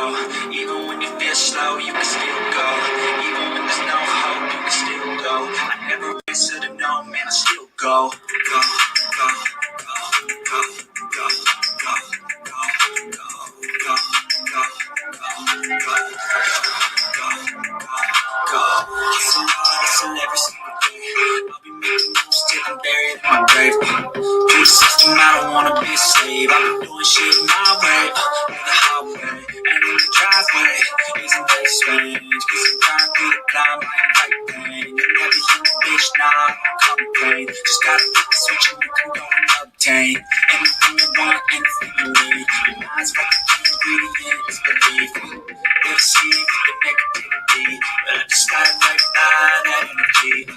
go. Even when you feel slow, you can still go. Even when there's no hope, you can still go. I never answer to no, man, I still go. Go, go, go, go, go, go, go, go, go, go, go. Hustle hard, hustle every single day. I'll be making moves till I'm buried in my grave. Through the system, I don't wanna be a slave. I've been doing shit my way, on the highway, and in the driveway. Isn't that strange? Cause I'm trying through the climb, I invite pain. You'll never hear me, bitch, nah, I don't complain. Just gotta flip the switch and you can go and obtain anything you want, anything you need. Your mind's fucking key ingredient is belief. They'll see the negativity, but I just gotta right by that energy.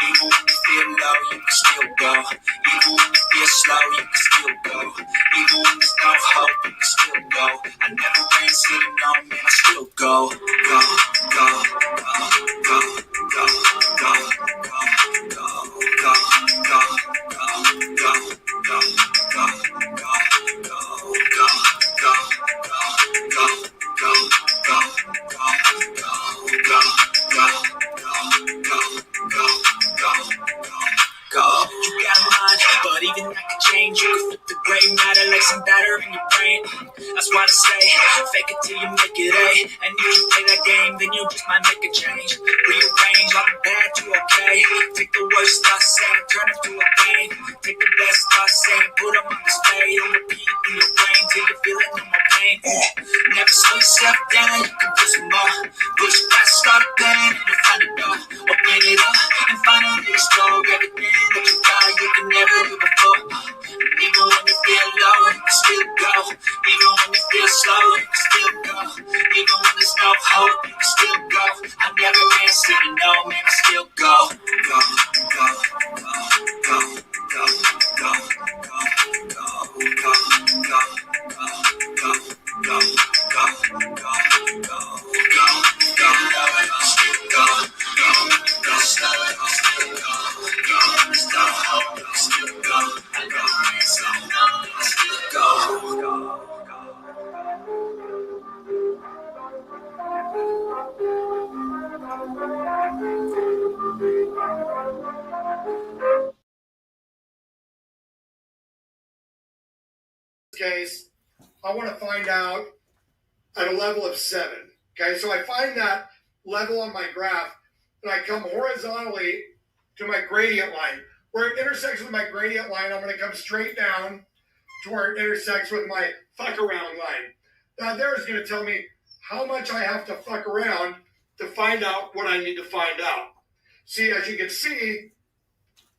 Even when you feel low, you can still go. Even when you feel slow, you can still go. Even when there's no hope, you can still go. I never ran city, no, man, I still go. Go, go, go, go, go, go, go, go, go, go, go, go, go, go, go, go, go. You got a mind, but even that can change. You can flip the gray matter like some batter in your brain. That's why I say, fake it till you make it A. And if you play that game, then you just might make a change. Rearrange all the bad to okay. Take the worst thoughts saying, turn them to a pain. Take the best thoughts saying, put them on display. On repeat in your brain till you're feeling no more pain. Never slow yourself down, you can do some more. Push past all the pain and you find a door. Open it up and finally explore everything that you got, you can never do before. Even when you feel low, you can still go. Even when you feel slow, you can still go. Even when there's no hope, you can still go. I never answer to no, man, I still go. Go, go, go, go, go, go, go, go, go, go, go, go, go, go, go, go, go, still go, go, slow, still go, go, there's no hope, still go, I never answer to no, I still go, go. Case, I want to find out at a level of 7. Okay, so I find that level on my graph, and I come horizontally to my gradient line. Where it intersects with my gradient line, I'm going to come straight down to where it intersects with my fuck around line. Now there is going to tell me how much I have to fuck around to find out what I need to find out. See, as you can see,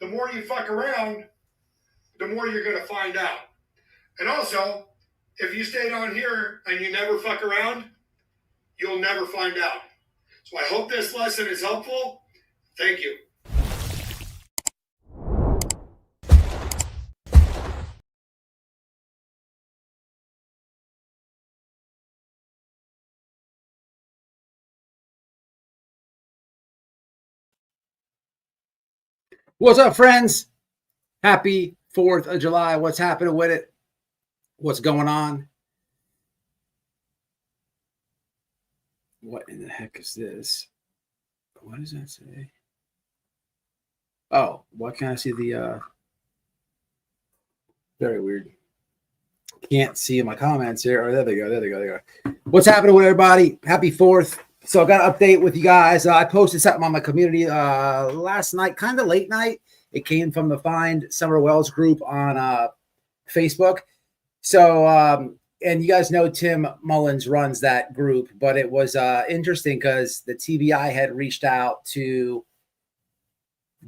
the more you fuck around, the more you're going to find out. And also, if you stay down here and you never fuck around, you'll never find out. So I hope this lesson is helpful. Thank you. What's up, friends? Happy 4th of July. What's happening with it? What's going on? What in the heck is this? What does that say? Oh, why can't I see the very weird. Can't see my comments here. Oh, there they go. There they go. There they go. What's happening with everybody? Happy 4th. So I got an update with you guys. I posted something on my community last night, kind of late night. It came from the Find Summer Wells group on Facebook. So, and you guys know Tim Mullins runs that group, but it was interesting because the TBI had reached out to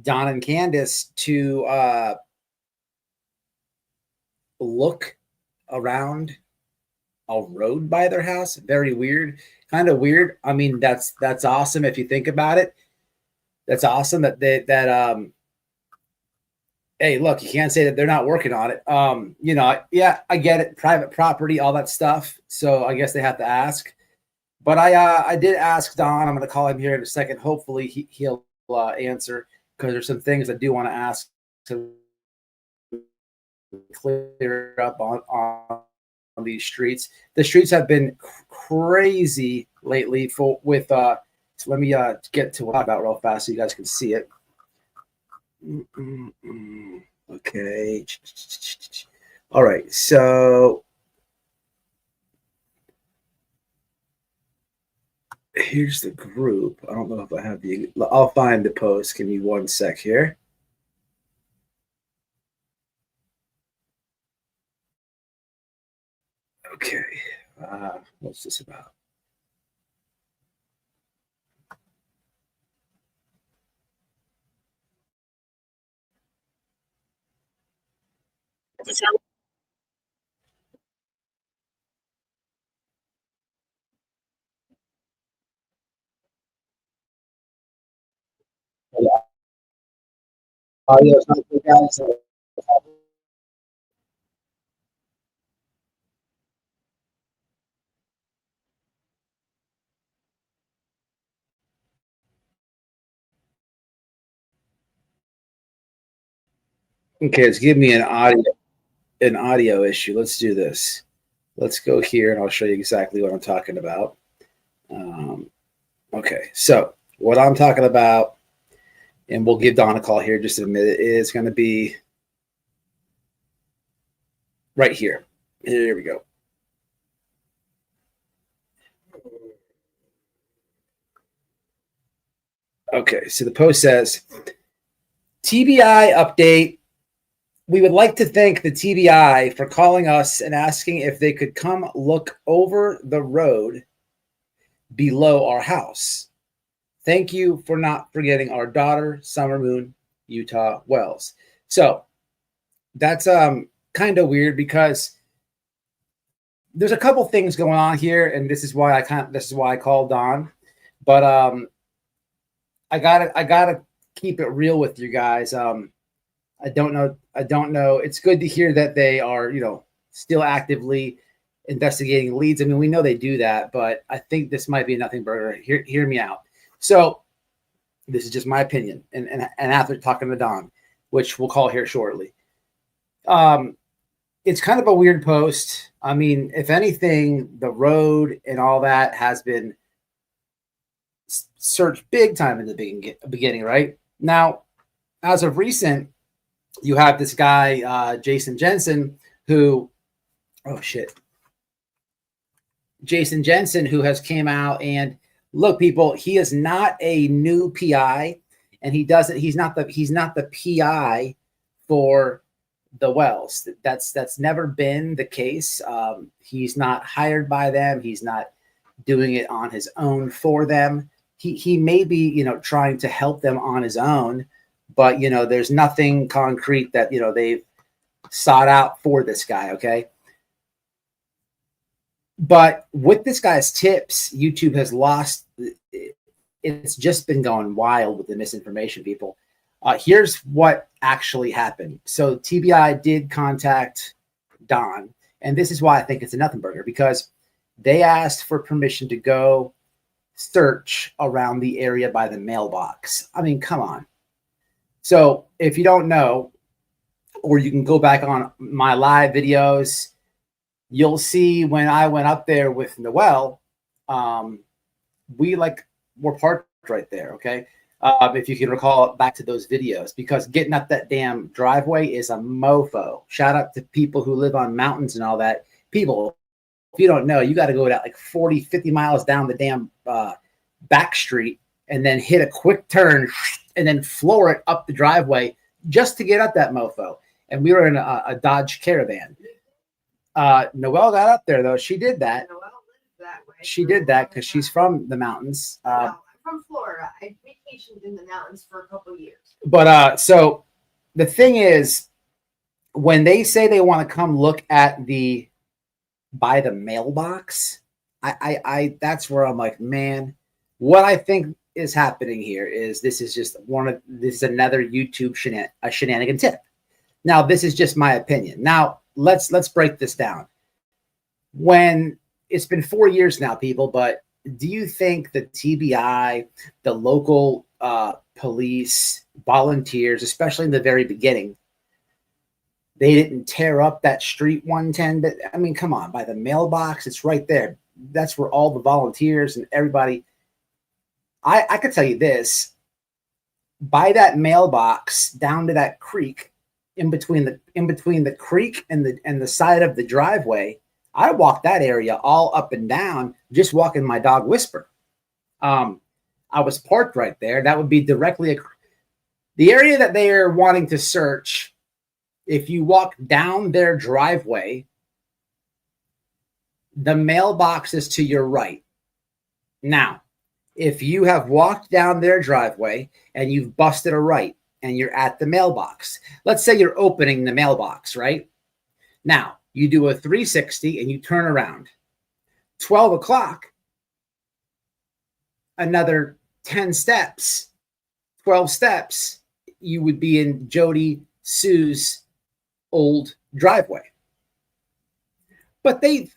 Don and Candace to look around a road by their house. Very weird, kind of weird. I mean, that's awesome if you think about it. That's awesome that hey, look, you can't say that they're not working on it. You know, yeah, I get it. Private property, all that stuff. So I guess they have to ask. But I did ask Don. I'm going to call him here in a second. Hopefully he'll answer because there's some things I do want to ask to clear up on these streets. The streets have been crazy lately with so let me get to what I'm about real fast so you guys can see it. Okay. All right. So here's the group. I don't know if I have the. I'll find the post. Give me 1 sec here. Okay. What's this about? Audio is not good, guys. Okay, it's giving me an audio issue. Let's do this. Let's go here and I'll show you exactly what I'm talking about. Okay, so what I'm talking about, and we'll give Don a call here just in a minute, is going to be right here. Here we go. Okay, so the post says, TBI update. We would like to thank the TBI for calling us and asking if they could come look over the road below our house. Thank you for not forgetting our daughter, Summer Moon, Utah Wells. So that's kind of weird because there's a couple things going on here, and this is why I called Don. But I gotta keep it real with you guys. I don't know. It's good to hear that they are, still actively investigating leads. I mean, we know they do that, but I think this might be a nothing burger. Hear me out. So this is just my opinion, and after talking to Don, which we'll call here shortly. It's kind of a weird post. I mean, if anything, the road and all that has been searched big time in the beginning, right? Now, as of recent, you have this guy, Jason Jensen, who has came out and look, people, he is not a new PI, and he's not the PI for the Wells. That's never been the case. He's not hired by them. He's not doing it on his own for them. He may be, trying to help them on his own, but there's nothing concrete that they've sought out for this guy. Okay. But with this guy's tips, YouTube has lost. It's just been going wild with the misinformation, people. Here's what actually happened. So TBI did contact Don, and this is why I think it's a nothing burger, because they asked for permission to go search around the area by the mailbox. I mean, come on. So if you don't know, or you can go back on my live videos, you'll see when I went up there with Noel, we were parked right there. Okay. If you can recall back to those videos, because getting up that damn driveway is a mofo. Shout out to people who live on mountains and all that. People, if you don't know, you got to go 40, 50 miles down the damn back street and then hit a quick turn and then floor it up the driveway just to get up that mofo. And we were in a Dodge Caravan. Noelle got up there, though. She did that. Noelle lives that way. She did that because she's from the mountains. No, I'm from Florida. I vacationed in the mountains for a couple of years. But so the thing is, when they say they want to come look at by the mailbox, I that's where I'm like, man, what I think is happening here is this is another YouTube shenanigan tip. Now, this is just my opinion. Now, let's break this down. When it's been 4 years now, people, but do you think the TBI, the local police, volunteers, especially in the very beginning, They didn't tear up that street 110. But I mean, come on, by the mailbox, it's right there. That's where all the volunteers and everybody. I could tell you this: by that mailbox down to that creek, in between the creek and the side of the driveway, I walked that area all up and down, just walking my dog Whisper. I was parked right there. That would be directly the area that they are wanting to search. If you walk down their driveway, the mailbox is to your right. Now, if you have walked down their driveway and you've busted a right and you're at the mailbox, let's say you're opening the mailbox, right? Now, you do a 360 and you turn around. 12 o'clock, another 10 steps, 12 steps, you would be in Jody Sue's old driveway. But they've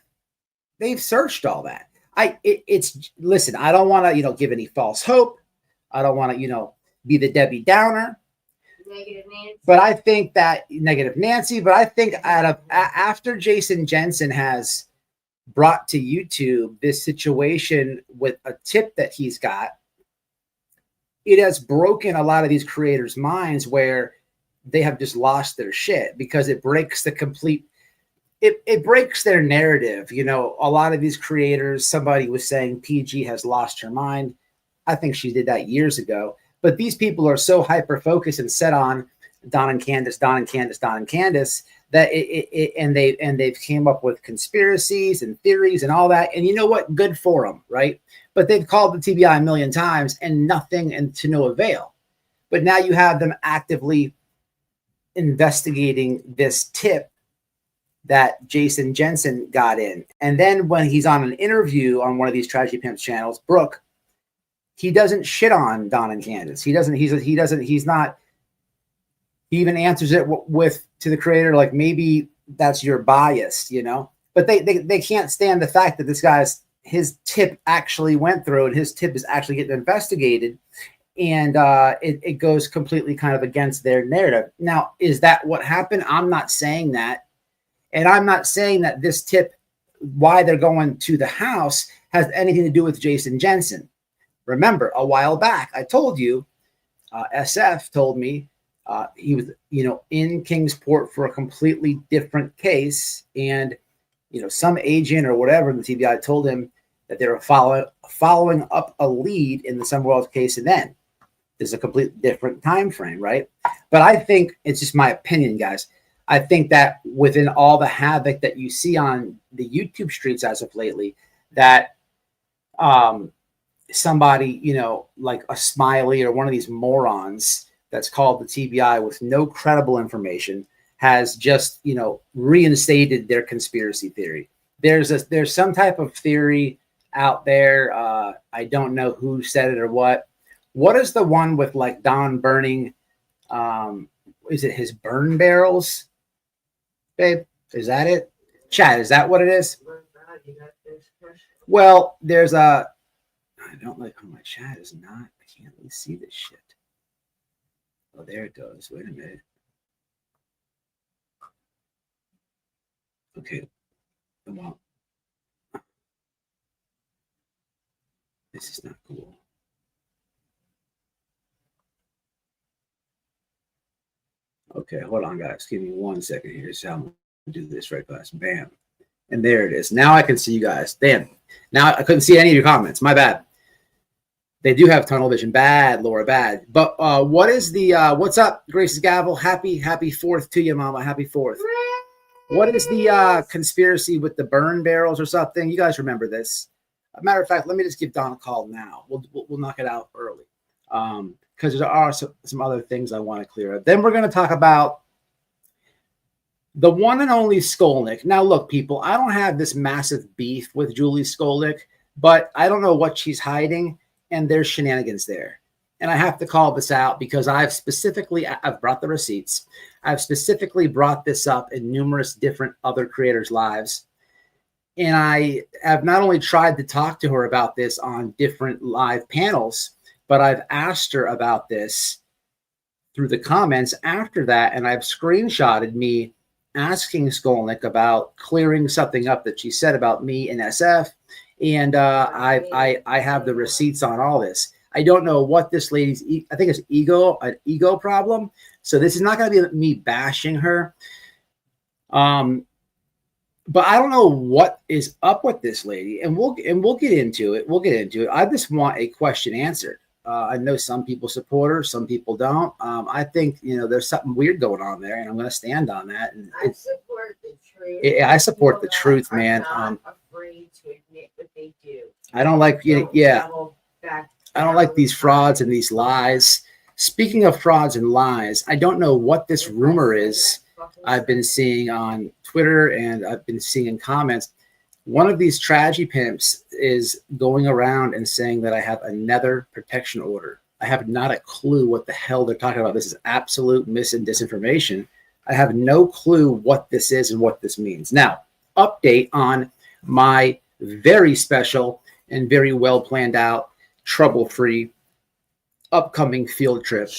searched all that. Listen, I don't want to, give any false hope. I don't want to, be the Debbie Downer. Negative Nancy. But I think that negative Nancy, but I think after Jason Jensen has brought to YouTube this situation with a tip that he's got, it has broken a lot of these creators' minds where they have just lost their shit because it breaks the complete, it breaks their narrative. A lot of these creators, somebody was saying PG has lost her mind. I think she did that years ago. But these people are so hyper-focused and set on Don and Candace that they've came up with conspiracies and theories and all that. And you know what? Good for them, right? But they've called the TBI a million times and nothing, and to no avail. But now you have them actively investigating this tip that Jason Jensen got in. And then when he's on an interview on one of these Tragedy Pimps channels, Brooke, he doesn't shit on Don and Candace. He even answers it to the creator like, maybe that's your bias, But they can't stand the fact that this his tip actually went through and his tip is actually getting investigated, and it goes completely kind of against their narrative. Now, is that what happened? I'm not saying that, and I'm not saying that this tip, why they're going to the house, has anything to do with Jason Jensen. Remember, a while back, I told you, SF told me he was, in Kingsport for a completely different case. And, some agent or whatever in the TBI told him that they were following up a lead in the Summerwells case. And then there's a completely different time frame, right? But I think it's just my opinion, guys. I think that within all the havoc that you see on the YouTube streets as of lately, that somebody, like a Smiley or one of these morons that's called the TBI with no credible information has just, reinstated their conspiracy theory. There's some type of theory out there. I don't know who said it or what. What is the one with like Don burning? Is it his burn barrels? Babe, is that it? Chad, is that what it is? Well, there's I don't like how my chat is not. I can't really see this shit. Oh, there it goes. Wait a minute. Okay. Well, this is not cool. Okay, hold on, guys. Give me 1 second here. So I'm gonna do this right fast. Bam. And there it is. Now I can see you guys. Damn. Now I couldn't see any of your comments. My bad. They do have tunnel vision. Bad, Laura, bad. But what is the what's up, Grace's Gavel? Happy 4th to you, Mama. Happy 4th. What is the conspiracy with the burn barrels or something? You guys remember this? As a matter of fact, let me just give Don a call now. We'll knock it out early. Because there are some other things I want to clear up. Then we're going to talk about the one and only Skolnik. Now, look, people, I don't have this massive beef with Julie Skolnik, but I don't know what she's hiding, and there's shenanigans there. And I have to call this out because I've brought the receipts. I've specifically brought this up in numerous different other creators' lives. And I have not only tried to talk to her about this on different live panels, but I've asked her about this through the comments after that. And I've screenshotted me asking Skolnik about clearing something up that she said about me and SF, and I have the receipts on all this. I don't know what this lady's. I think it's an ego problem. So this is not going to be me bashing her. But I don't know what is up with this lady, and we'll get into it. We'll get into it. I just want a question answered. I know some people support her, some people don't. I think there's something weird going on there, and I'm going to stand on that. And I support the truth. I support the truth, man. Afraid to admit what they do. I don't like I don't like these frauds and these lies. Speaking of frauds and lies, I don't know what this rumor is I've been seeing on Twitter and I've been seeing in comments. One of these tragedy pimps is going around and saying that I have another protection order. I have not a clue what the hell they're talking about. This is absolute mis and disinformation. I have no clue what this is and what this means. Now, update on my very special and very well planned out, trouble-free upcoming field trip.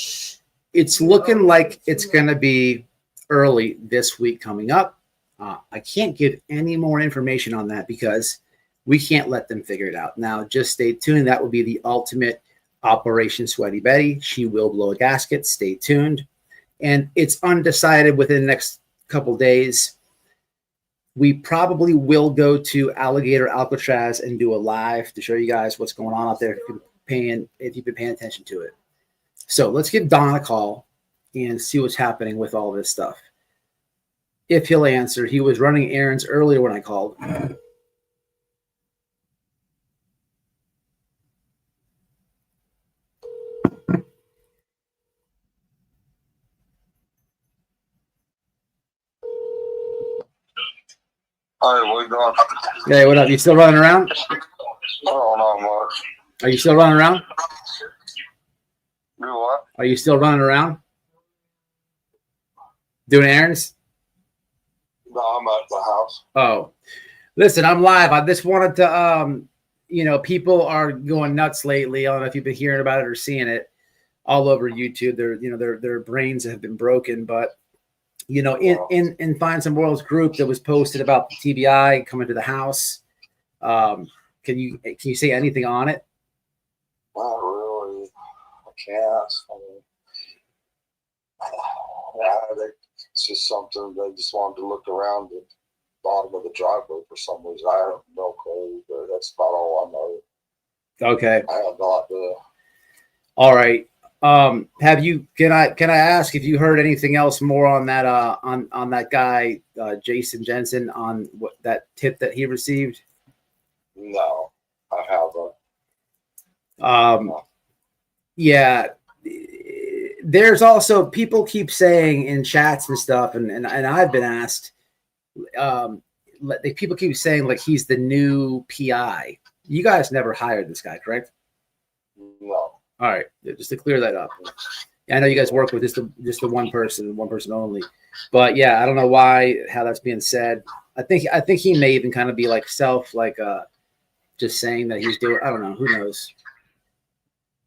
It's looking like it's going to be early this week coming up. I can't give any more information on that because we can't let them figure it out. Now, just stay tuned. That will be the ultimate Operation Sweaty Betty. She will blow a gasket. Stay tuned. And it's undecided within the next couple days. We probably will go to Alligator Alcatraz and do a live to show you guys what's going on out there if you've been paying attention to it. So let's give Don a call and see what's happening with all this stuff. If he'll answer. He was running errands earlier when I called. Hi, what you doing? Hey, what up? You still running around? Oh, not much. Are you still running around? Do what? Are you still running around? Doing errands? No, I'm at the house. Oh, listen, I'm live. I just wanted to, people are going nuts lately. I don't know if you've been hearing about it or seeing it all over YouTube. Their brains have been broken. But, in Find Some World's group that was posted about the TBI coming to the house. Can you say anything on it? Not really. I can't. It's just something they just wanted to look around the bottom of the driveway for some reason. I have no clue, but that's about all I know. Okay. I have no idea. All right. Can I ask if you heard anything else more on that on that guy Jason Jensen on what that tip that he received? No, I haven't. Yeah. There's also people keep saying in chats and stuff, and I've been asked. People keep saying like he's the new PI. You guys never hired this guy, correct? No. All right, just to clear that up. I know you guys work with just the one person only. But yeah, I don't know how that's being said. I think he may even kind of be like just saying that he's doing. I don't know. Who knows?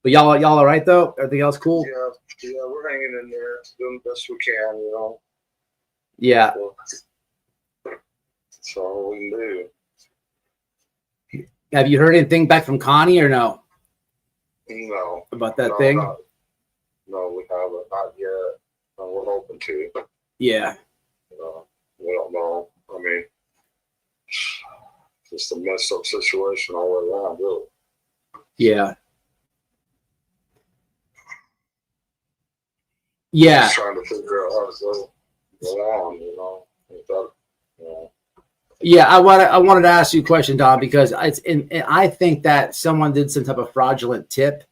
But y'all all right though? Everything else cool? Yeah, we're hanging in there, doing the best we can, Yeah. That's all we can do. Have you heard anything back from Connie or no? No. About that thing? No, we haven't. Not yet. We're hoping to. Yeah. We don't know. I mean, just a messed up situation all the way around, really. Yeah. Yeah. Just trying to figure out how to go on, Yeah, I wanted to ask you a question, Don, because I think that someone did some type of fraudulent tip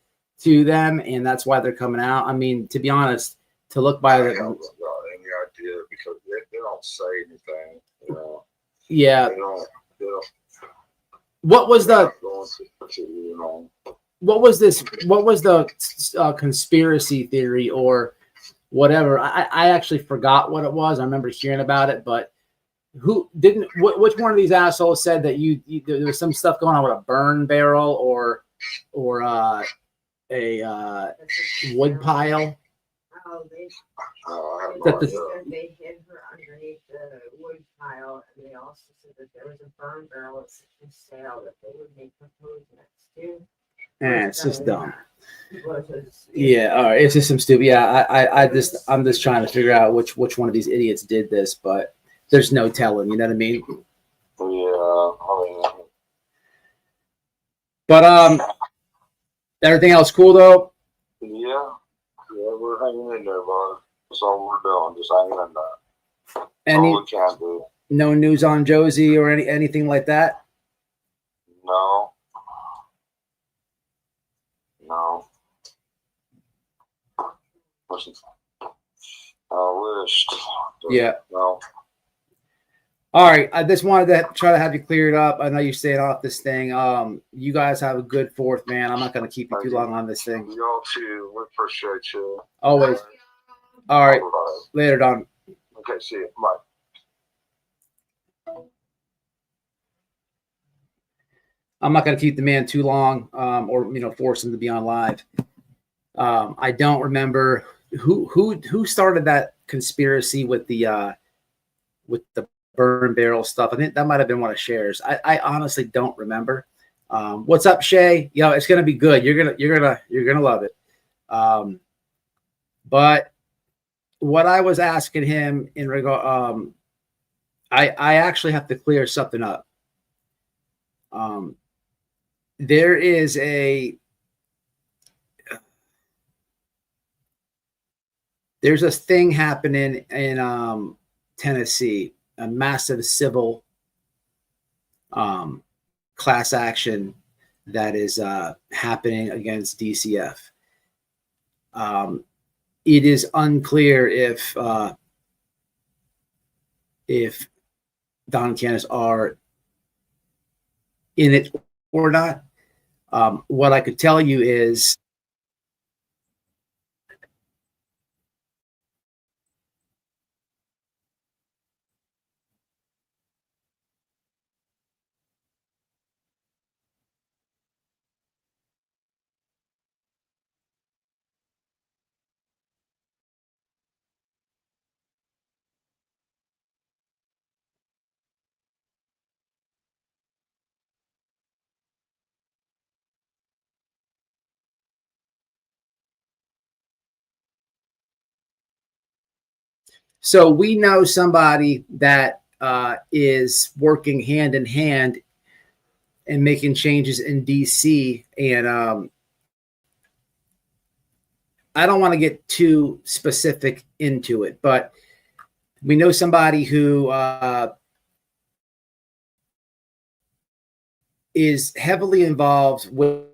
to them, and that's why they're coming out. I mean, to be honest, to look by I haven't got any idea because they don't say anything, Yeah. They don't. What was the conspiracy theory or whatever? I actually forgot what it was. I remember hearing about it, but which one of these assholes said that there was some stuff going on with a burn barrel or a wood pile? Oh, I have no That idea. they hid her underneath the burn barrel at such a sale that they would make proposals too. And it's just dumb. Was it Yeah, all right. It's just some stupid. Yeah, I'm just trying to figure out which one of these idiots did this, but there's no telling. You know what I mean? Yeah, I mean, But everything else cool though. yeah, we're hanging in there, bud. That's all we're doing, just hanging in there. That's all we can do. No news on Josie or anything like that. No. I wish. Yeah. No. All right. I just wanted to try to have you cleared up. I know you're staying off this thing. You guys have a good 4th, man. I'm not going to keep you too long on this thing. Y'all too. We appreciate you. Always. All right. Later, Don. Okay, see you. Bye. I'm not going to keep the man too long, or force him to be on live. I don't remember who started that conspiracy with the burn barrel stuff. I think that might have been one of Cher's. I honestly don't remember. What's up, Shay? Yo, it's gonna be good. You're gonna love it. But what I was asking him in regard, I actually have to clear something up. There's a thing happening in Tennessee, a massive civil class action that is happening against DCF. It is unclear if Don and Candace are in it or not. What I could tell you is so we know somebody that is working hand in hand and making changes in DC. And I don't want to get too specific into it, but we know somebody who is heavily involved with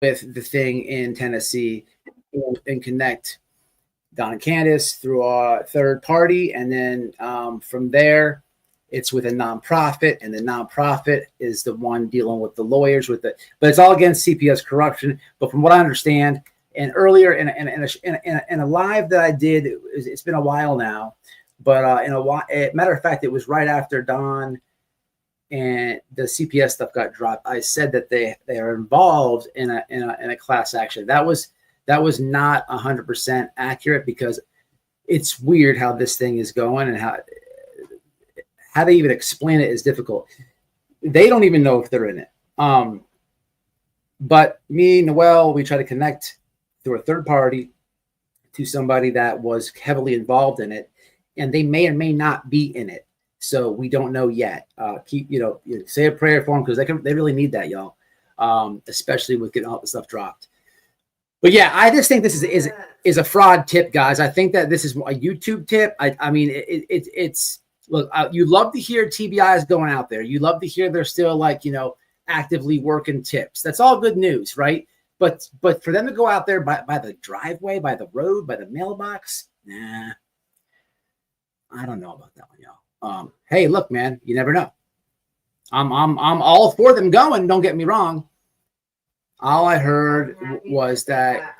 the thing in Tennessee and connect Don and Candace through a third party. And then from there, it's with a nonprofit, and the nonprofit is the one dealing with the lawyers but it's all against CPS corruption. But from what I understand, and earlier in a live that I did, it's been a while now, but matter of fact, it was right after Don and the CPS stuff got dropped. I said that they are involved in a class action. That was not 100% accurate, because it's weird how this thing is going, and how they even explain it is difficult. They don't even know if they're in it. But me, Noel, we try to connect through a third party to somebody that was heavily involved in it, and they may or may not be in it. So we don't know yet. Say a prayer for them, because they really need that, y'all. Especially with getting all the stuff dropped. But yeah, I just think this is a fraud tip, guys. I think that this is a YouTube tip. I mean, it's look. You love to hear TBIs going out there. You love to hear they're still actively working tips. That's all good news, right? But for them to go out there by the driveway, by the road, by the mailbox, nah. I don't know about that one, y'all. Hey, look, man, you never know. I'm all for them going. Don't get me wrong. All I heard was that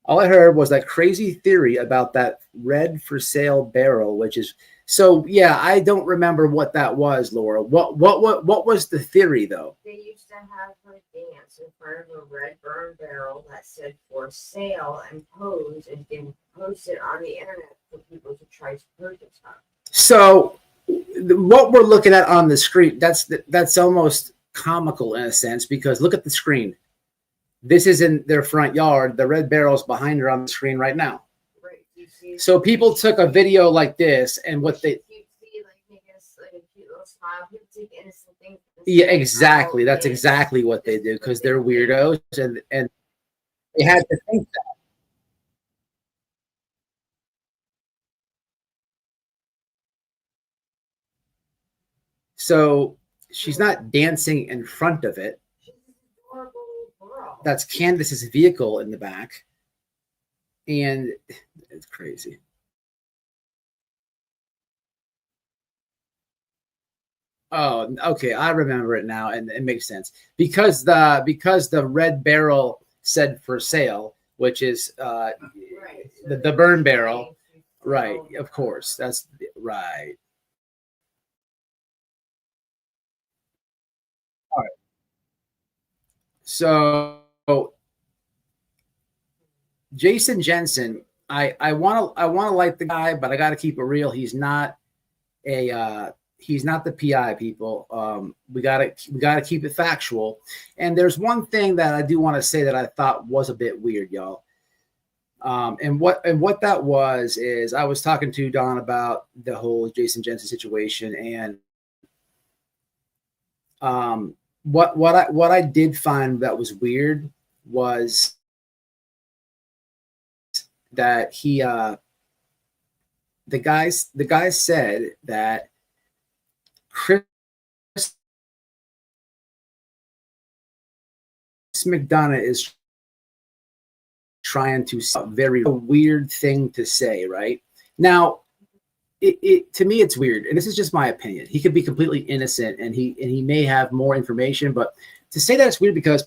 all I heard was that crazy theory about that red for sale barrel, which is so. Yeah, I don't remember what that was, Laura. What was the theory though? They used to have her dance in front of a red burn barrel that said for sale and pose, and then post it on the internet for people to try to purchase her. So what we're looking at on the screen, that's almost comical in a sense, because look at the screen. This is in their front yard. The red barrel's behind her on the screen right now. Right. You see, So people took a video like this, and what they, you see, like, make us like a cute little smile. People take innocent things. yeah, exactly. That's exactly what they do, because they're weirdos, and they had to think that. So she's not dancing in front of it. She's an adorable girl. That's Candace's vehicle in the back. And it's crazy. Oh, okay. I remember it now, and it makes sense. Because the red barrel said for sale, which is Right. the burn barrel. Right, of course. That's right. All right. So Jason Jensen, I want to like the guy, but I got to keep it real. He's not the PI, people. We gotta keep it factual. And there's one thing that I do want to say that I thought was a bit weird, y'all. And what that was is I was talking to Don about the whole Jason Jensen situation, and what I did find that was weird was that he the guy said that Chris McDonough is trying to very weird thing to say right now. It to me it's weird, and this is just my opinion. He could be completely innocent, and he may have more information, but to say that it's weird because,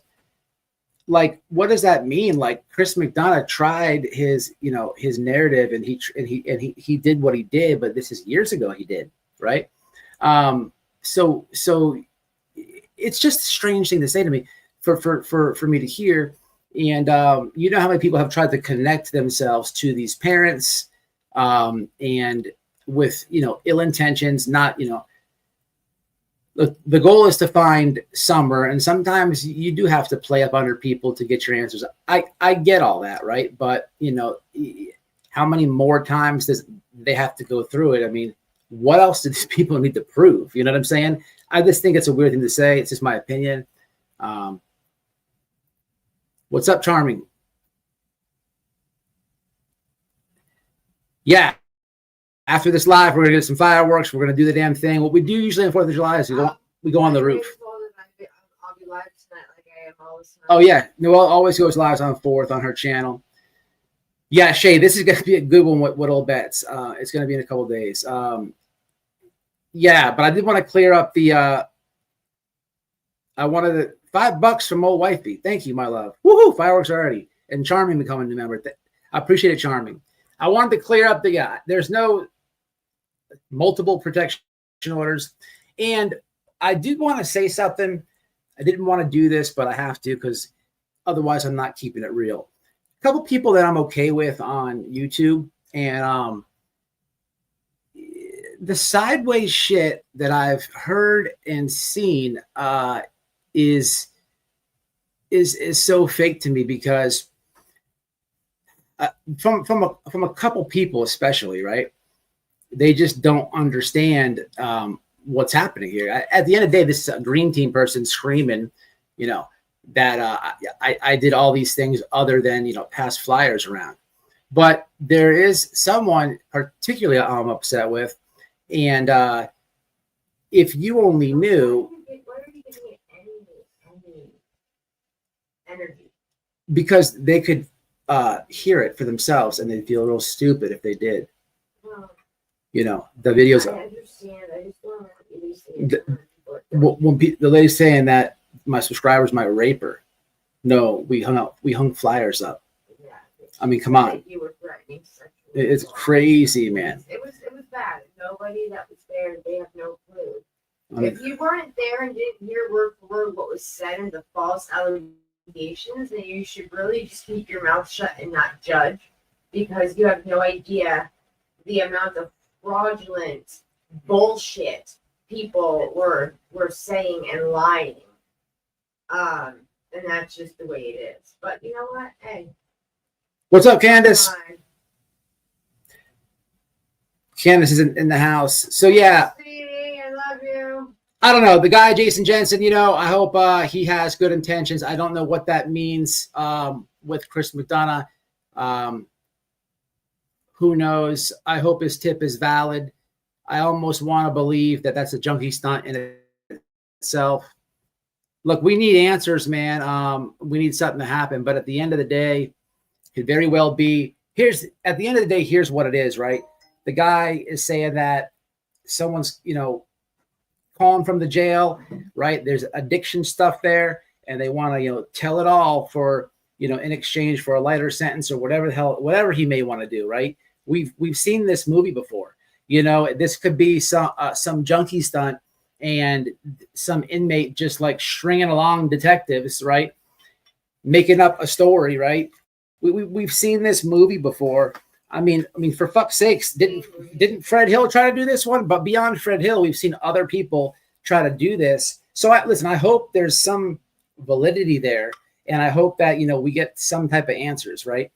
like, what does that mean? Like, Chris McDonough tried his narrative, and he did what he did, but this is years ago he did, right? So it's just a strange thing to say to me for me to hear. And you know how many people have tried to connect themselves to these parents, and with ill intentions, not the goal is to find Summer, and sometimes you do have to play up under people to get your answers. I get all that, right? But how many more times does they have to go through it? I mean, what else do these people need to prove? You know what I'm saying? I just think it's a weird thing to say. It's just my opinion. What's up, Charming? Yeah. After this live, we're gonna get some fireworks. We're gonna do the damn thing. What we do usually on 4th of July is we go on the roof. I'll be live tonight, like I am always. Oh yeah, Noelle always goes live on 4th on her channel. Yeah, Shay, this is gonna be a good one with old bets. It's gonna be in a couple of days. Yeah, but I did want to clear up the. I wanted the $5 from old wifey. Thank you, my love. Woohoo! Fireworks already, and Charming becoming a new member. I appreciate it, Charming. I wanted to clear up the there's no multiple protection orders. And I did want to say something. I didn't want to do this, but I have to because otherwise I'm not keeping it real. A couple people that I'm okay with on YouTube, and the sideways shit that I've heard and seen is so fake to me because from a couple people especially, right? They just don't understand what's happening here. At the end of the day, this is a green team person screaming, that I did all these things other than pass flyers around. But there is someone particularly I'm upset with, and if you only knew. Where are you getting any energy? Because they could hear it for themselves, and they'd feel real stupid if they did. The videos. I understand. I just don't the lady's saying that my subscribers might rape her. No, we hung flyers up. Yeah. I mean, come on. You were threatening sexually. It's crazy, man. It was bad. Nobody that was there, they have no clue. If you weren't there and didn't hear word for word what was said and the false allegations, then you should really just keep your mouth shut and not judge, because you have no idea the amount of fraudulent bullshit people were saying and lying. And that's just the way it is. But you know what? Hey. What's up, Candace? Candace is in the house. So yeah. Sweetie, I love you. I don't know. The guy, Jason Jensen, you know, I hope he has good intentions. I don't know what that means with Chris McDonough. Who knows? I hope his tip is valid. I almost want to believe that that's a junkie stunt in itself. Look, we need answers, man. We need something to happen. But at the end of the day, it could very well be here's what it is, right? The guy is saying that someone's, you know, calling from the jail, right? There's addiction stuff there, and they want to, you know, tell it all for, you know, in exchange for a lighter sentence or whatever he may want to do, right? We've seen this movie before. You know, this could be some junkie stunt and some inmate just like stringing along detectives, right? Making up a story, right? We've seen this movie before. I mean, for fuck's sakes, didn't Fred Hill try to do this one? But beyond Fred Hill, we've seen other people try to do this. So listen, I hope there's some validity there, and I hope that, you know, we get some type of answers, right?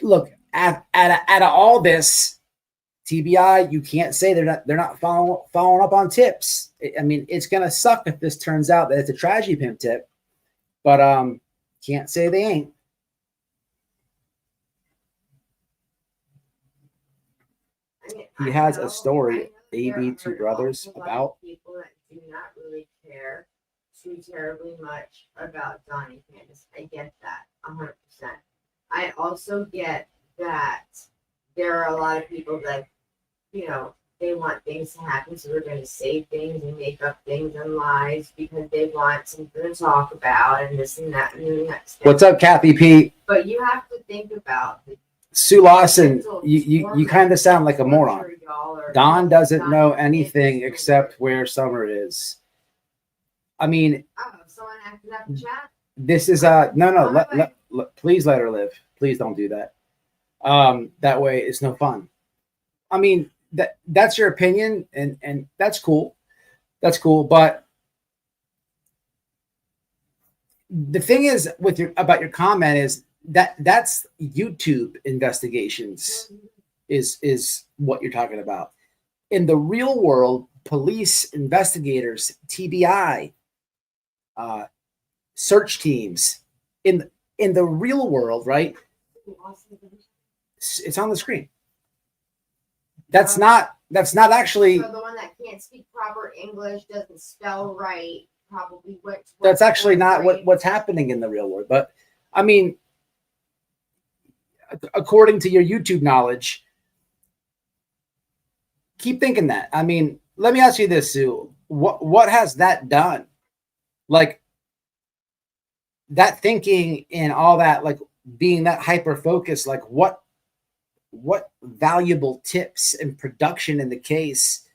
Look, out of all this, TBI, you can't say they're not following up on tips. I mean, it's gonna suck if this turns out that it's a tragedy pimp tip, but can't say they ain't. He has a story, maybe two brothers, about people that do not really care too terribly much about Donnie and Candace. I get that 100%. I also get that there are a lot of people that, you know, they want things to happen, so they're going to say things and make up things and lies because they want something to talk about and this and that and the next thing. What's up, Kathy P? But you have to think about the Sue Lawson, you kind of sound like a moron. Don doesn't know anything except where Summer is. I mean, someone acted up in chat. This is no. Please let her live. Please don't do that. That way it's no fun. I mean, that's your opinion, and that's cool. That's cool. But the thing is about your comment is that's YouTube investigations is what you're talking about. In the real world, police investigators, TBI, search teams in the real world, right? It's on the screen. That's not actually. So the one that can't speak proper English, doesn't spell right, probably went. That's actually not what's happening in the real world. But I mean, according to your YouTube knowledge, keep thinking that. I mean, let me ask you this, Sue. What has that done? Like that thinking and all that, like being that hyper focused, like what valuable tips and production in the case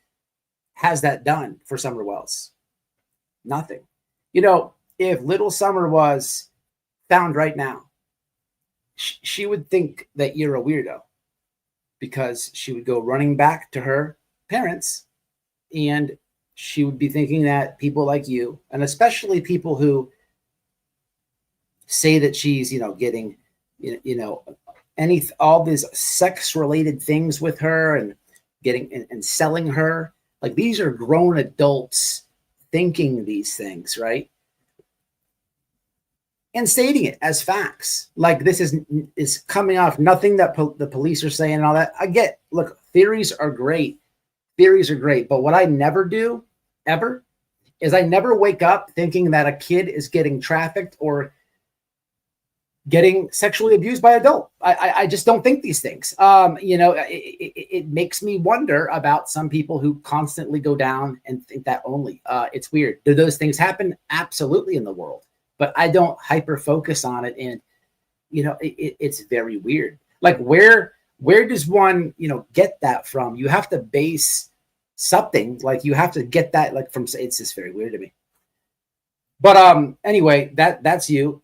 has that done for Summer Wells? Nothing. You know, if little Summer was found right now, she would think that you're a weirdo because she would go running back to her parents and she would be thinking that people like you, and especially people who say that she's, you know, getting, you know, all these sex related things with her and getting and selling her. Like these are grown adults thinking these things, right? And stating it as facts. Like this is coming off nothing that the police are saying and all that. I get, look, theories are great. Theories are great. But what I never do, ever, is I never wake up thinking that a kid is getting trafficked or getting sexually abused by an adult. I just don't think these things. You know, it makes me wonder about some people who constantly go down and think that only. It's weird. Do those things happen? Absolutely in the world. But I don't hyper focus on it. And, you know, it's very weird. Like where does one, you know, get that from? You have to base something, like you have to get that like from, it's just very weird to me. But anyway, that's you.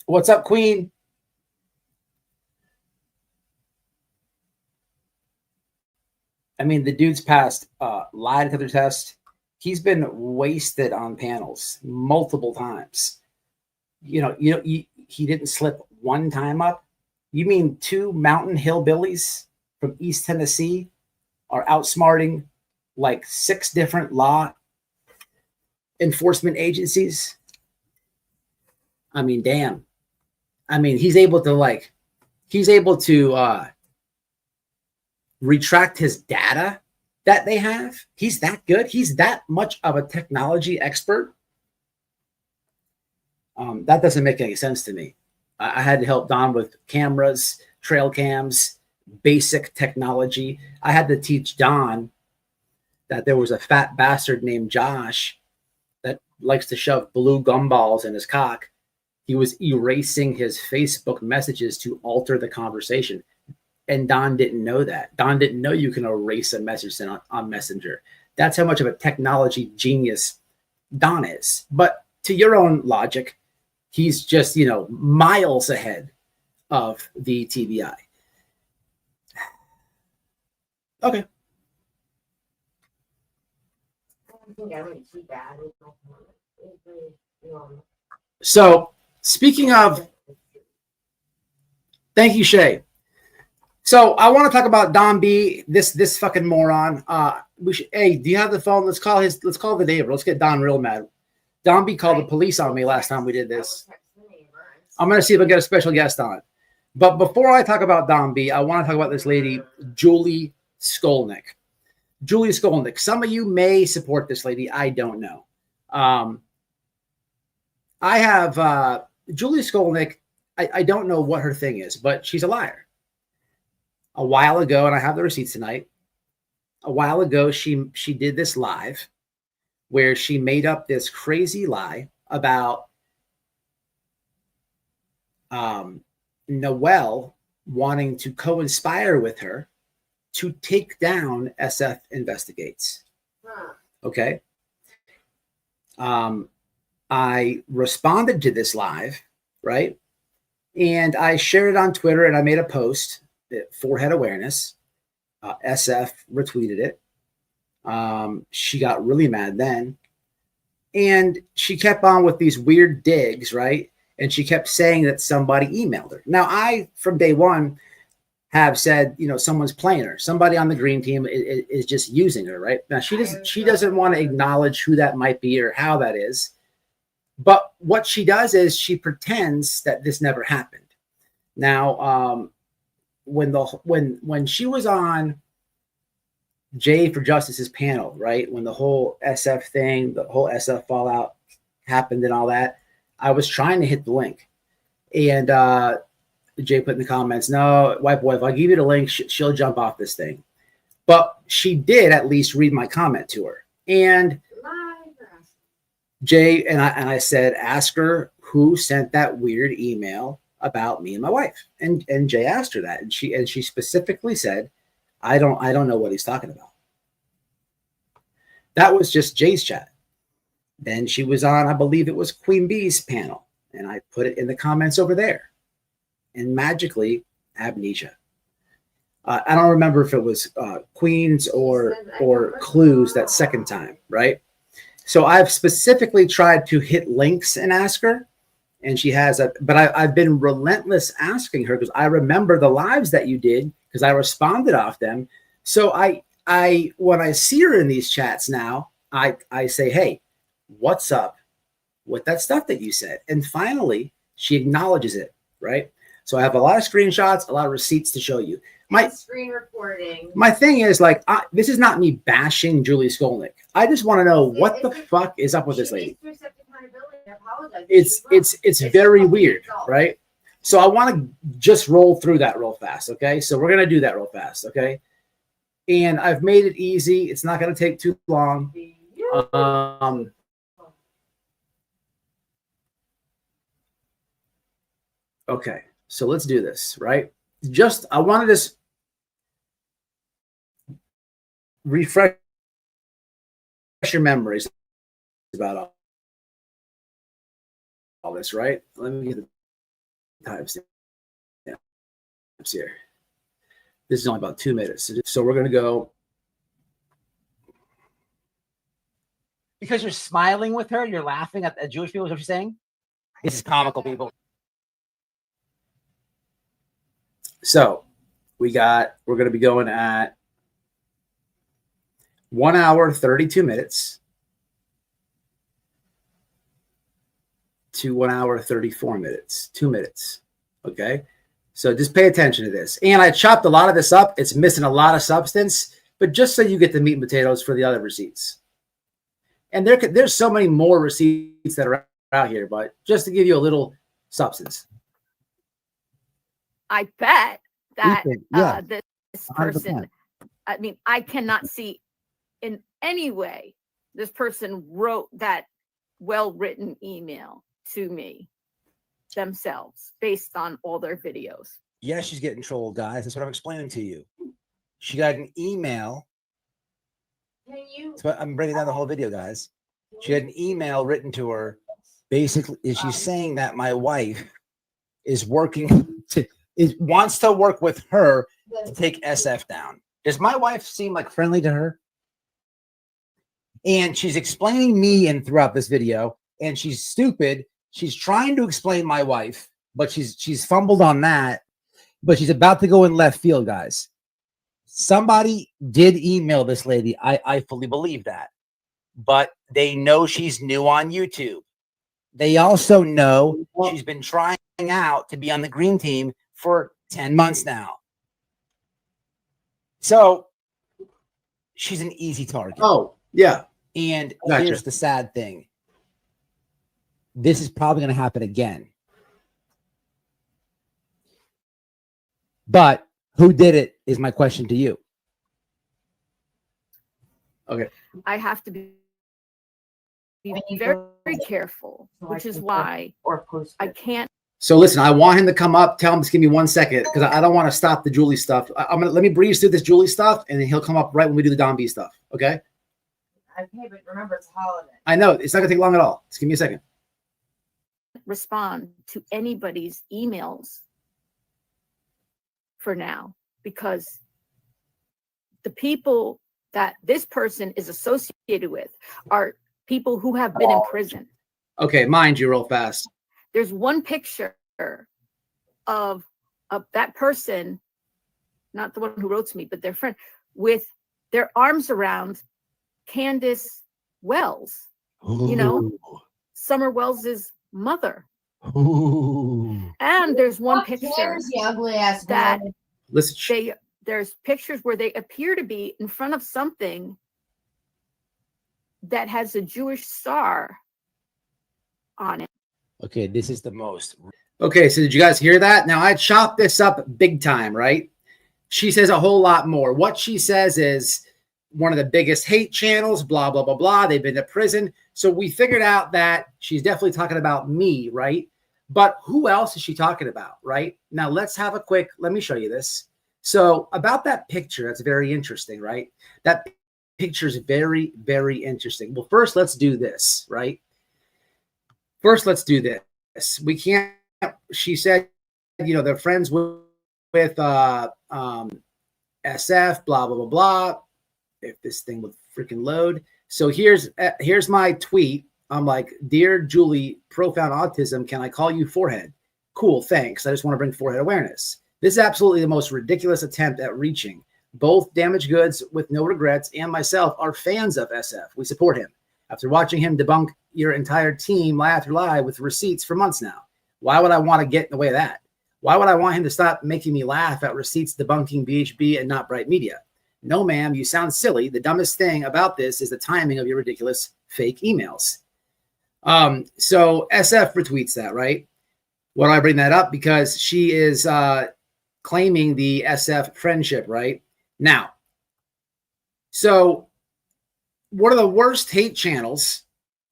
What's up, Queen? I mean, the dude's passed lie detector test. He's been wasted on panels multiple times. He didn't slip one time up. You mean 2 mountain hillbillies from East Tennessee are outsmarting like 6 different law enforcement agencies? I mean, damn. I mean, he's able to retract his data that they have. He's that good. He's that much of a technology expert. That doesn't make any sense to me. I had to help Don with cameras, trail cams, basic technology. I had to teach Don that there was a fat bastard named Josh that likes to shove blue gumballs in his cock. He was erasing his Facebook messages to alter the conversation. And Don didn't know that. Don didn't know you can erase a message on Messenger. That's how much of a technology genius Don is. But to your own logic, he's just, miles ahead of the TBI. Okay. I don't think I went too bad. So, speaking of, thank you, Shay. So I want to talk about Don B, this fucking moron. Hey, do you have the phone? Let's call the neighbor. Let's get Don real mad. Don B called the police on me last time we did this. I'm gonna see if I can get a special guest on. But before I talk about Don B, I want to talk about this lady, Julie Skolnik. Julie Skolnik. Some of you may support this lady. I don't know. I have Julie Skolnik. I don't know what her thing is, but she's a liar. A while ago, and I have the receipts tonight. A while ago, she did this live where she made up this crazy lie about Noelle wanting to co-inspire with her to take down SF Investigates. Okay. I responded to this live, right? And I shared it on Twitter and I made a post. Forehead awareness. SF retweeted it. She got really mad then. And she kept on with these weird digs, right? And she kept saying that somebody emailed her. Now, I, from day one, have said, someone's playing her. Somebody on the green team is just using her, right? Now, she doesn't want to acknowledge who that might be or how that is. But what she does is she pretends that this never happened. Now, when she was on Jay for Justice's panel, right? When the whole SF thing, the whole SF fallout happened and all that, I was trying to hit the link. And Jay put in the comments, no, white boy, if I give you the link, she'll jump off this thing. But she did at least read my comment to her. And Jay, and I said, ask her who sent that weird email about me and my wife. And Jay asked her that. And she specifically said, I don't know what he's talking about. That was just Jay's chat. Then she was on, I believe it was Queen Bee's panel. And I put it in the comments over there. And magically, amnesia. I don't remember if it was Queens or Clues that second time, right? So I've specifically tried to hit links and ask her. And she has, but I've been relentless asking her because I remember the lives that you did because I responded off them. So I when I see her in these chats now, I say, hey, what's up with that stuff that you said? And finally, she acknowledges it, right? So I have a lot of screenshots, a lot of receipts to show you. My screen recording. My thing is this is not me bashing Julie Skolnik. I just want to know what the fuck is up with this lady. It's very weird, right? So I want to just roll through that real fast, okay? So we're gonna do that real fast, okay? And I've made it easy. It's not gonna take too long. Okay, so let's do this, right? I want to just refresh your memories about all this, right? Let me get the times here. This is only about 2 minutes. So we're going to go Because you're smiling with her, you're laughing at Jewish people, is what you're saying? This is comical, people. So we're going to be going at 1 hour, 32 minutes to 1 hour, 34 minutes, 2 minutes. Okay. So just pay attention to this. And I chopped a lot of this up. It's missing a lot of substance, but just so you get the meat and potatoes for the other receipts. And there's so many more receipts that are out here, but just to give you a little substance. I bet that this 100%. person, I mean, I cannot see in any way this person wrote that well-written email to me themselves based on all their videos. Yeah, she's getting trolled, guys. That's what I'm explaining to you. She got an email. I'm breaking down the whole video, guys. She had an email written to her. Basically, she's saying that my wife is wants to work with her to take SF down. Does my wife seem like friendly to her? And she's explaining me and throughout this video, and she's stupid. She's trying to explain my wife, but she's fumbled on that. But she's about to go in left field, guys. Somebody did email this lady. I fully believe that. But they know she's new on YouTube. They also know she's been trying out to be on the green team for 10 months now. So she's an easy target. Oh, yeah. And Gotcha. here's the sad thing. This is probably going to happen again. But who did it is my question to you. Okay. I have to be very, very careful, which is why I can't. So listen, I want him to come up. Tell him, just give me 1 second, because I don't want to stop the Julie stuff. Let me breeze through this Julie stuff, and then he'll come up right when we do the Don B stuff. Okay. Okay, but remember it's a holiday. I know it's not gonna take long at all. Just give me a second. Respond to anybody's emails for now, because the people that this person is associated with are people who have been in prison. Okay, mind you, real fast. There's one picture of that person, not the one who wrote to me, but their friend, with their arms around Candace Wells. Ooh. You know, Summer Wells's mother. Ooh. And there's one What picture cares, you ugly ass that woman? Listen, there's pictures where they appear to be in front of something that has a Jewish star on it. okay, this is the most. Okay, so did you guys hear that? Now I chopped this up big time, right? She says a whole lot more. What she says is one of the biggest hate channels, blah, blah, blah, blah. They've been to prison. So we figured out that she's definitely talking about me, right? But who else is she talking about, right? Now let's have a quick, let me show you this. So about that picture, that's very interesting, right? That picture is very, very interesting. Well, first let's do this, right? First, let's do this. We can't, she said, you know, they're friends with SF, blah, blah, blah, blah. If this thing would freaking load. So here's my tweet. I'm like, dear Julie, profound autism. Can I call you forehead? Cool. Thanks. I just want to bring forehead awareness. This is absolutely the most ridiculous attempt at reaching. Both Damaged Goods with No Regrets and myself are fans of SF. We support him. After watching him debunk your entire team lie after lie with receipts for months now. Why would I want to get in the way of that? Why would I want him to stop making me laugh at receipts debunking BHB and not Bright Media? No, ma'am, you sound silly. The dumbest thing about this is the timing of your ridiculous fake emails. So SF retweets that, right? Why do I bring that up? Because she is claiming the SF friendship, right? Now, so one of the worst hate channels,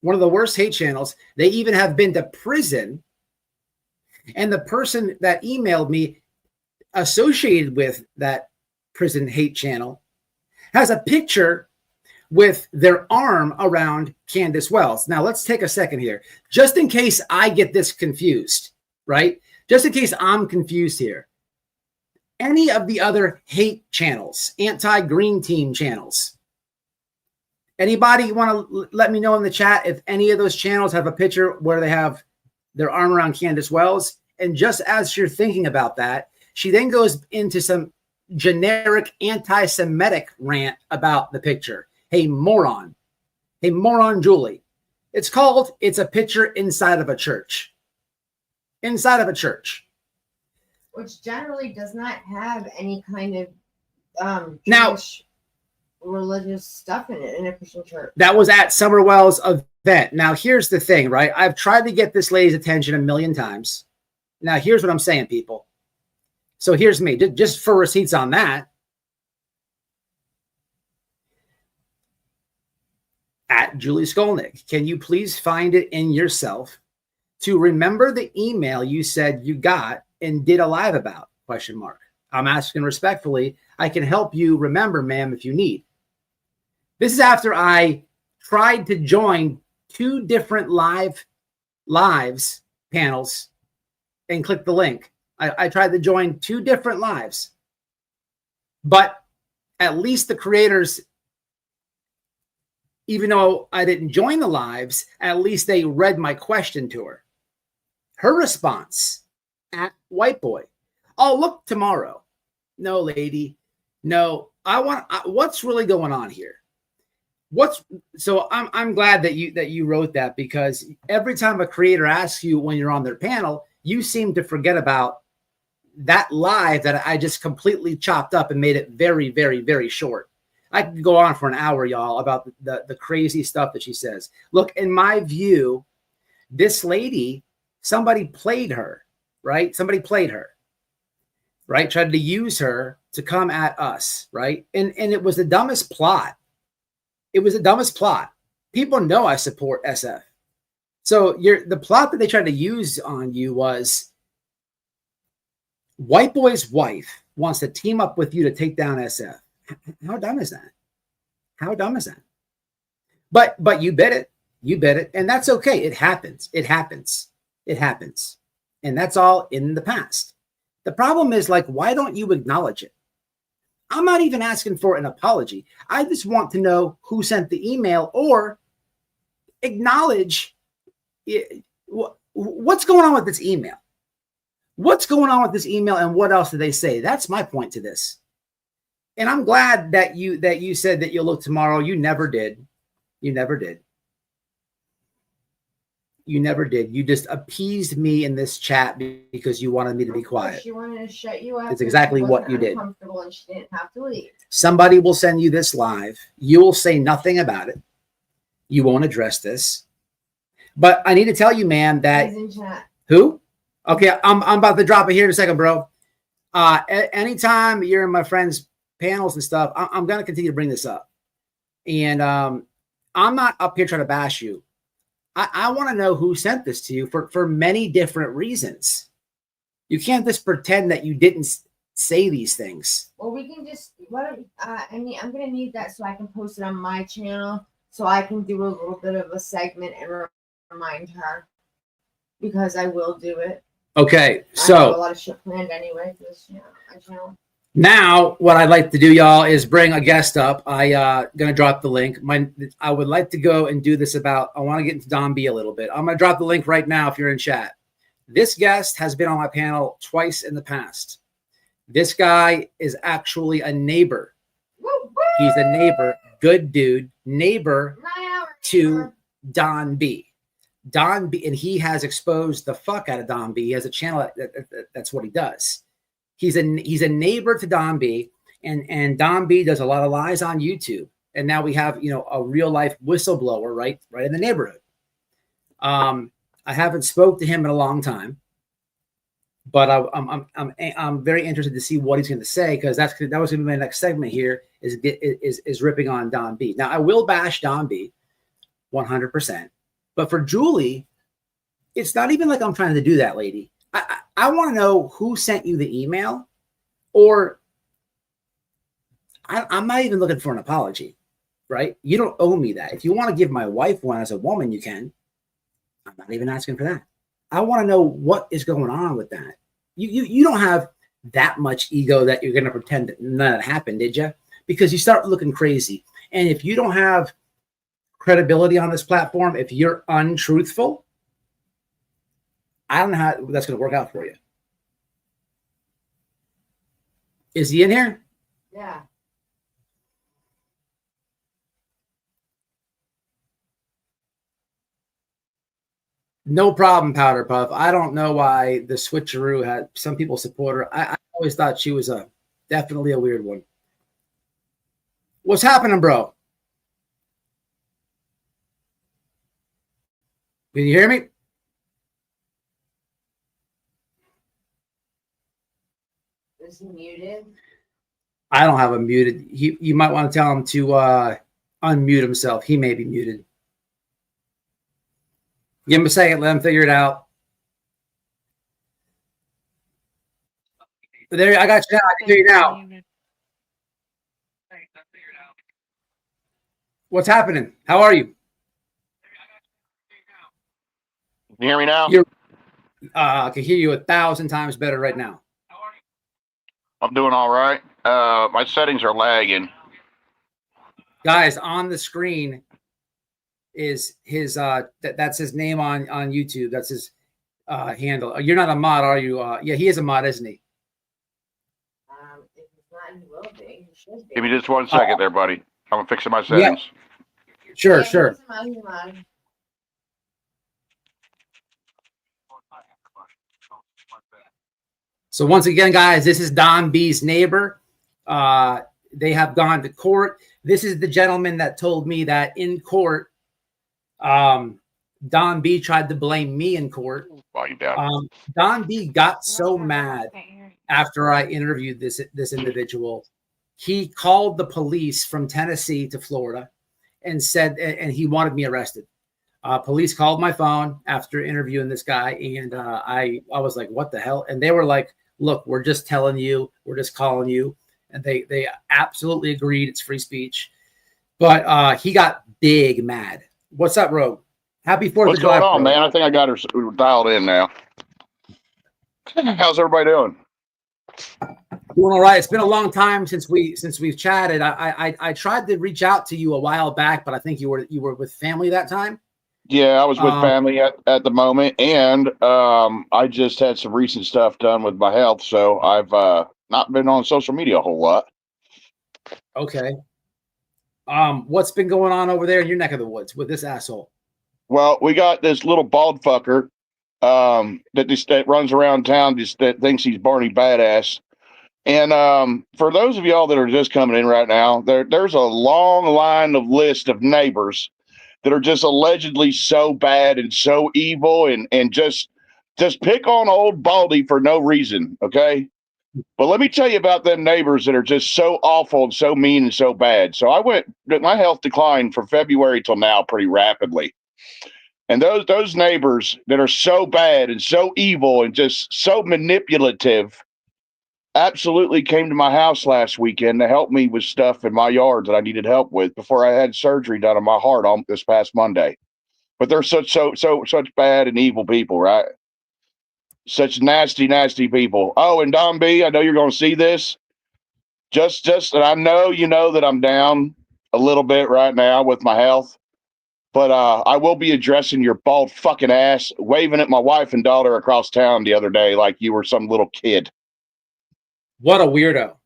they even have been to prison. And the person that emailed me associated with that prison hate channel has a picture with their arm around Candace Wells. Now, let's take a second here. Just in case I get this confused, right? Just in case I'm confused here. Any of the other hate channels, anti-green team channels, Anybody want to let me know in the chat if any of those channels have a picture where they have their arm around Candace Wells? And just as you're thinking about that, she then goes into some generic anti-Semitic rant about the picture. Hey, moron. Hey, moron, Julie. It's called, it's a picture inside of a church. Inside of a church. Which generally does not have any kind of Now, Jewish religious stuff in it in a Christian church. That was at Summerwell's event. Now, here's the thing, right? I've tried to get this lady's attention a million times. Now, here's what I'm saying, people. So here's me, just for receipts on that. At Julie Skolnik, can you please find it in yourself to remember the email you said you got and did a live about? ? I'm asking respectfully. I can help you remember, ma'am, if you need. This is after I tried to join 2 different lives panels and click the link. I tried to join 2 different lives, but at least the creators, even though I didn't join the lives, at least they read my question to her. Her response at Whiteboy. Oh, look tomorrow. No, lady. No, what's really going on here? So I'm glad that you wrote that, because every time a creator asks you when you're on their panel, you seem to forget about that live that I just completely chopped up and made it very, very, very short. I could go on for an hour, y'all, about the crazy stuff that she says. Look, in my view, this lady, somebody played her, right? Somebody played her, right? Tried to use her to come at us, right? And it was the dumbest plot. It was the dumbest plot. People know I support SF. So the plot that they tried to use on you was White Boy's wife wants to team up with you to take down SF. How dumb is that? How dumb is that? But you bet it. You bet it. And that's okay. It happens. It happens. It happens. And that's all in the past. The problem is, like, why don't you acknowledge it? I'm not even asking for an apology. I just want to know who sent the email, or acknowledge what's going on with this email. What's going on with this email, and what else did they say? That's my point to this. And I'm glad that you said that you'll look tomorrow. You never did. You never did. You never did. You just appeased me in this chat because you wanted me to be quiet. She wanted to shut you up. That's exactly what you did. And she didn't have to leave. Somebody will send you this live. You will say nothing about it. You won't address this. But I need to tell you, man, that He's in chat. Who? Okay, I'm about to drop it here in a second, bro. Anytime you're in my friends' panels and stuff, I'm going to continue to bring this up. And I'm not up here trying to bash you. I want to know who sent this to you for many different reasons. You can't just pretend that you didn't say these things. Well, we can just, I'm going to need that so I can post it on my channel, so I can do a little bit of a segment and remind her, because I will do it. Okay, I have a lot of shit planned anyway for this channel. Now, what I'd like to do, y'all, is bring a guest up. Gonna drop the link. I would like to go and do this I want to get into Don B a little bit. I'm gonna drop the link right now if you're in chat. This guest has been on my panel twice in the past. This guy is actually a neighbor. He's a neighbor, good dude, neighbor to Don B. Don B, and he has exposed the fuck out of Don B. He has a channel that's what he does. He's a neighbor to Don B, and Don B does a lot of lies on YouTube. And now we have, a real life whistleblower right in the neighborhood. I haven't spoke to him in a long time, but I'm very interested to see what he's going to say, because that was going to be my next segment here is ripping on Don B. Now I will bash Don B 100%, but for Julie, it's not even like I'm trying to do that, lady. I want to know who sent you the email, or I'm not even looking for an apology, right? You don't owe me that. If you want to give my wife one as a woman, you can. I'm not even asking for that. I want to know what is going on with that. You don't have that much ego that you're going to pretend that none of that happened, did you? Because you start looking crazy. And if you don't have credibility on this platform, if you're untruthful, I don't know how that's going to work out for you. Is he in here? Yeah. No problem, Powder Puff. I don't know why the switcheroo had some people support her. I always thought she was definitely a weird one. What's happening, bro? Can you hear me? Is he muted? I don't have him muted. You might want to tell him to unmute himself. He may be muted. Give him a second. Let him figure it out. There, I got you now. I can hear you now. What's happening? How are you? Can you hear me now? I can hear you 1,000 times better right now. I'm doing all right. My settings are lagging. Guys, on the screen is his that's his name on YouTube. That's his handle. You're not a mod, are you? Yeah, he is a mod, isn't he? If he's not, he will be. He should be. Give me just 1 second there, buddy. I'm fixing my settings. Yeah. Sure, Yeah, sure. he's a mod, he's a mod. So once again, guys, this is Don B's neighbor. They have gone to court. This is the gentleman that told me that in court, Don B tried to blame me in court. Don B got so mad after I interviewed this individual. He called the police from Tennessee to Florida and said, and he wanted me arrested. Police called my phone after interviewing this guy, and I was like, what the hell? And they were like, look, we're just telling you, we're just calling you. And they absolutely agreed. It's free speech. But he got big mad. What's up, Rogue? Happy 4th What's of July. going on, man? I think I got her dialed in now. How's everybody doing? Doing all right. It's been a long time since we've chatted. I tried to reach out to you a while back, but I think you were with family that time. Yeah, I was with family at the moment, and I just had some recent stuff done with my health, so I've not been on social media a whole lot. Okay. What's been going on over there in your neck of the woods with this asshole? Well, we got this little bald fucker that runs around town that thinks he's Barney Badass. And for those of y'all that are just coming in right now, there's a long line of list of neighbors that are just allegedly so bad and so evil and just pick on old Baldy for no reason, okay? But let me tell you about them neighbors that are just so awful and so mean and so bad. So my health declined from February till now pretty rapidly. And those neighbors that are so bad and so evil and just so manipulative absolutely came to my house last weekend to help me with stuff in my yard that I needed help with before I had surgery done on my heart on this past Monday. But they're such bad and evil people, right? Such nasty, nasty people. Oh, and Don B, I know you're going to see this. Just, and I know you know that I'm down a little bit right now with my health, but I will be addressing your bald fucking ass, waving at my wife and daughter across town the other day like you were some little kid. What a weirdo.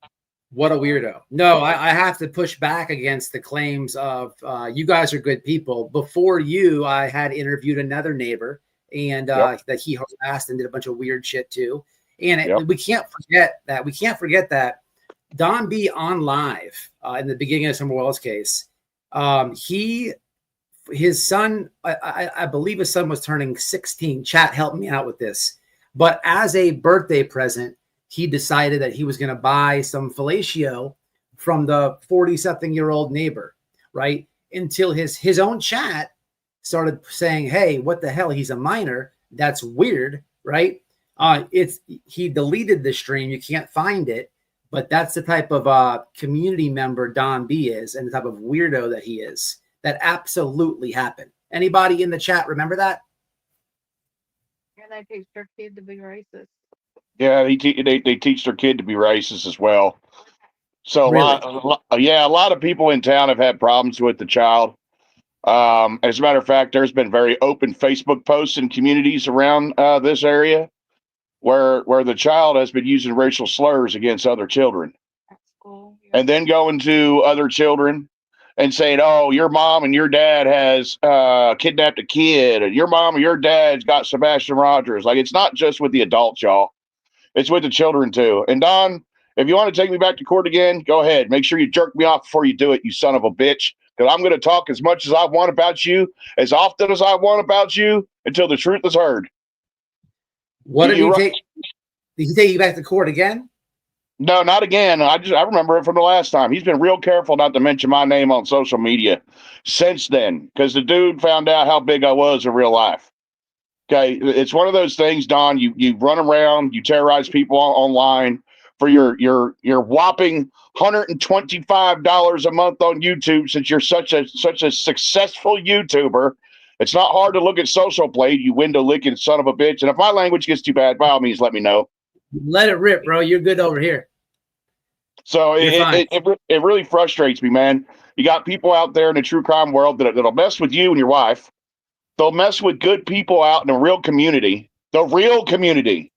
What a weirdo. No, I have to push back against the claims of you guys are good people. Before you, I had interviewed another neighbor and that he harassed and did a bunch of weird shit too. And we can't forget that Don B on live in the beginning of Summer Wells case, his son, I believe his son was turning 16. Chat helped me out with this. But as a birthday present, he decided that he was going to buy some fellatio from the 40-something-year-old neighbor, right? Until his own chat started saying, hey, what the hell? He's a minor. That's weird, right? He deleted the stream. You can't find it. But that's the type of community member Don B is and the type of weirdo that he is. That absolutely happened. Anybody in the chat remember that? And I teach their kid to be racist. Yeah, they teach their kid to be racist as well. So Really? a lot of people in town have had problems with the child. As a matter of fact, there's been very open Facebook posts and communities around this area where the child has been using racial slurs against other children, and then going to other children and saying, "Oh, your mom and your dad has kidnapped a kid, and your mom and your dad's got Sebastian Rogers." Like, it's not just with the adults, y'all; it's with the children too. And Don, if you want to take me back to court again, go ahead. Make sure you jerk me off before you do it, you son of a bitch. Because I'm going to talk as much as I want about you, as often as I want about you, until the truth is heard. What did he take? Did he take you back to court again? No, not again. I remember it from the last time. He's been real careful not to mention my name on social media since then, because the dude found out how big I was in real life. Okay, it's one of those things, Don. You run around, you terrorize people online for your whopping $125 a month on YouTube. Since you're such a successful YouTuber, it's not hard to look at Social Blade, you window licking son of a bitch. And if my language gets too bad, by all means, let me know. Let it rip, bro. You're good over here. So it really frustrates me, man. You got people out there in the true crime world that'll mess with you and your wife. They'll mess with good people out in the real community. The real community.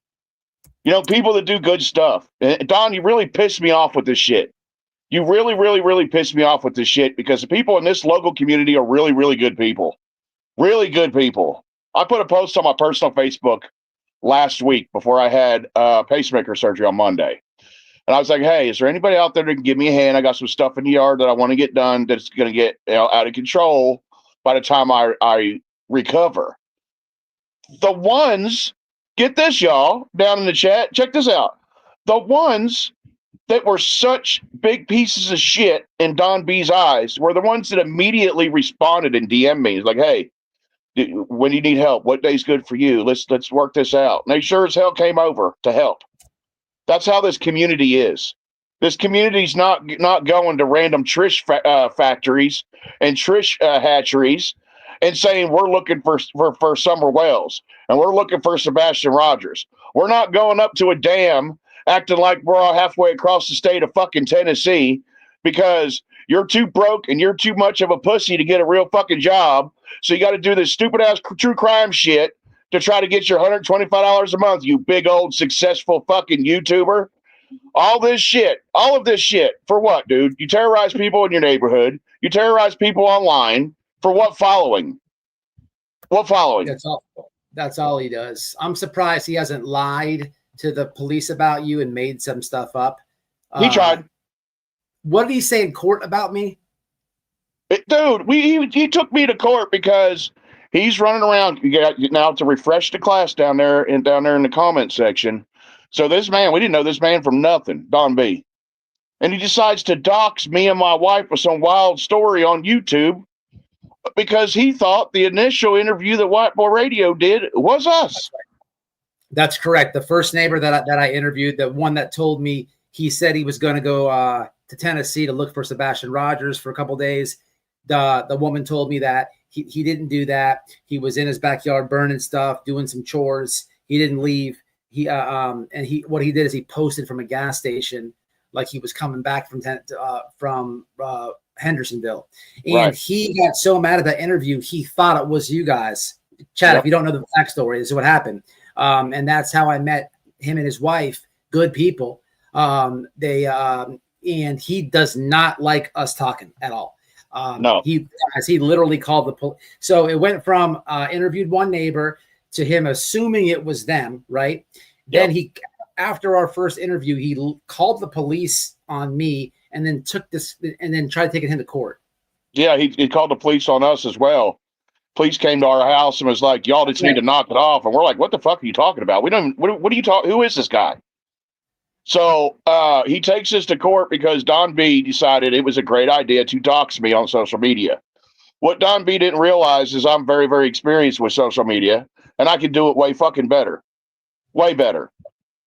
You know, people that do good stuff. And Don, you really pissed me off with this shit. You really, really, really pissed me off with this shit, because the people in this local community are really, really good people. Really good people. I put a post on my personal Facebook last week before I had pacemaker surgery on Monday. And I was like, hey, is there anybody out there that can give me a hand? I got some stuff in the yard that I want to get done that's going to get out of control by the time I recover. The ones, get this, y'all, down in the chat, check this out. The ones that were such big pieces of shit in Don B's eyes were the ones that immediately responded and DM'd me. It's like, hey, when you need help, what day's good for you? Let's work this out. And they sure as hell came over to help. That's how this community is. This community's not going to random Trish factories and Trish hatcheries and saying we're looking for Summer Wells and we're looking for Sebastian Rogers. We're not going up to a dam acting like we're all halfway across the state of fucking Tennessee because you're too broke and you're too much of a pussy to get a real fucking job. So you got to do this stupid ass true crime shit to try to get your $125 a month, you big old successful fucking YouTuber. All of this shit for what, dude? You terrorize people in your neighborhood. You terrorize people online for what following? What following? That's all he does. I'm surprised he hasn't lied to the police about you and made some stuff up. He tried. What did he say in court about me? Dude, he took me to court because he's running around now to refresh the class down there in the comment section. So this man, we didn't know this man from nothing, Don B. And he decides to dox me and my wife with some wild story on YouTube because he thought the initial interview that White Boy Radio did was us. That's correct. The first neighbor that I interviewed, the one that told me he said he was going to go to Tennessee to look for Sebastian Rogers for a couple of days. The woman told me that he didn't do that. He was in his backyard burning stuff, doing some chores. He didn't leave. What he did is he posted from a gas station like he was coming back from Hendersonville. And right. He got so mad at that interview, he thought it was you guys. Chad, If you don't know the backstory, this is what happened. And that's how I met him and his wife, good people. And he does not like us talking at all. No, he literally called the police. So it went from interviewed one neighbor to him assuming it was them, right? Yep. Then after our first interview, he called the police on me and then tried taking him to court. Yeah, he called the police on us as well. Police came to our house and was like, y'all just need to knock it off. And we're like, what the fuck are you talking about? We don't, what are you talking? Who is this guy? So he takes us to court because Don B decided it was a great idea to dox me on social media. What Don B didn't realize is I'm very, very experienced with social media and I can do it way fucking better. Way better.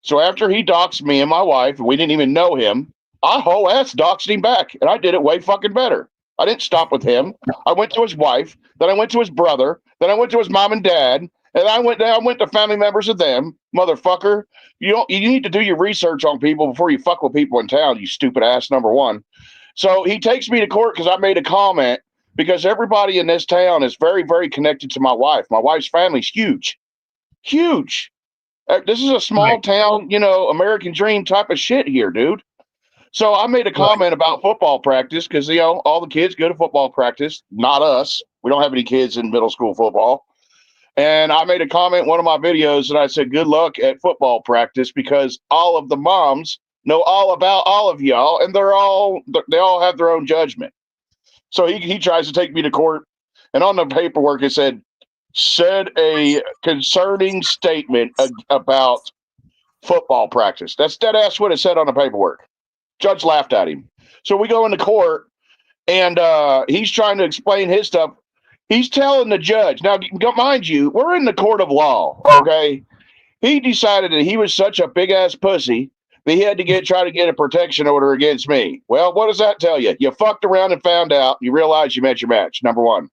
So after he doxed me and my wife, and we didn't even know him, I whole ass doxed him back and I did it way fucking better. I didn't stop with him. I went to his wife, then I went to his brother, then I went to his mom and dad, and I went to family members of them. Motherfucker, you need to do your research on people before you fuck with people in town, you stupid ass, number one. So he takes me to court because I made a comment because everybody in this town is very, very connected to my wife. My wife's family's huge, huge. This is a small town, you know, American dream type of shit here, dude. So I made a comment about football practice because, you know, all the kids go to football practice, not us. We don't have any kids in middle school football. And I made a comment in one of my videos and I said, good luck at football practice because all of the moms know all about all of y'all and they all have their own judgment. So he tries to take me to court. And on the paperwork, it said a concerning statement about football practice. That's dead ass what it said on the paperwork. Judge laughed at him. So we go into court and he's trying to explain his stuff. He's telling the judge. Now, mind you, we're in the court of law, okay? He decided that he was such a big-ass pussy that he had to try to get a protection order against me. Well, what does that tell you? You fucked around and found out. You realized you met your match, number one.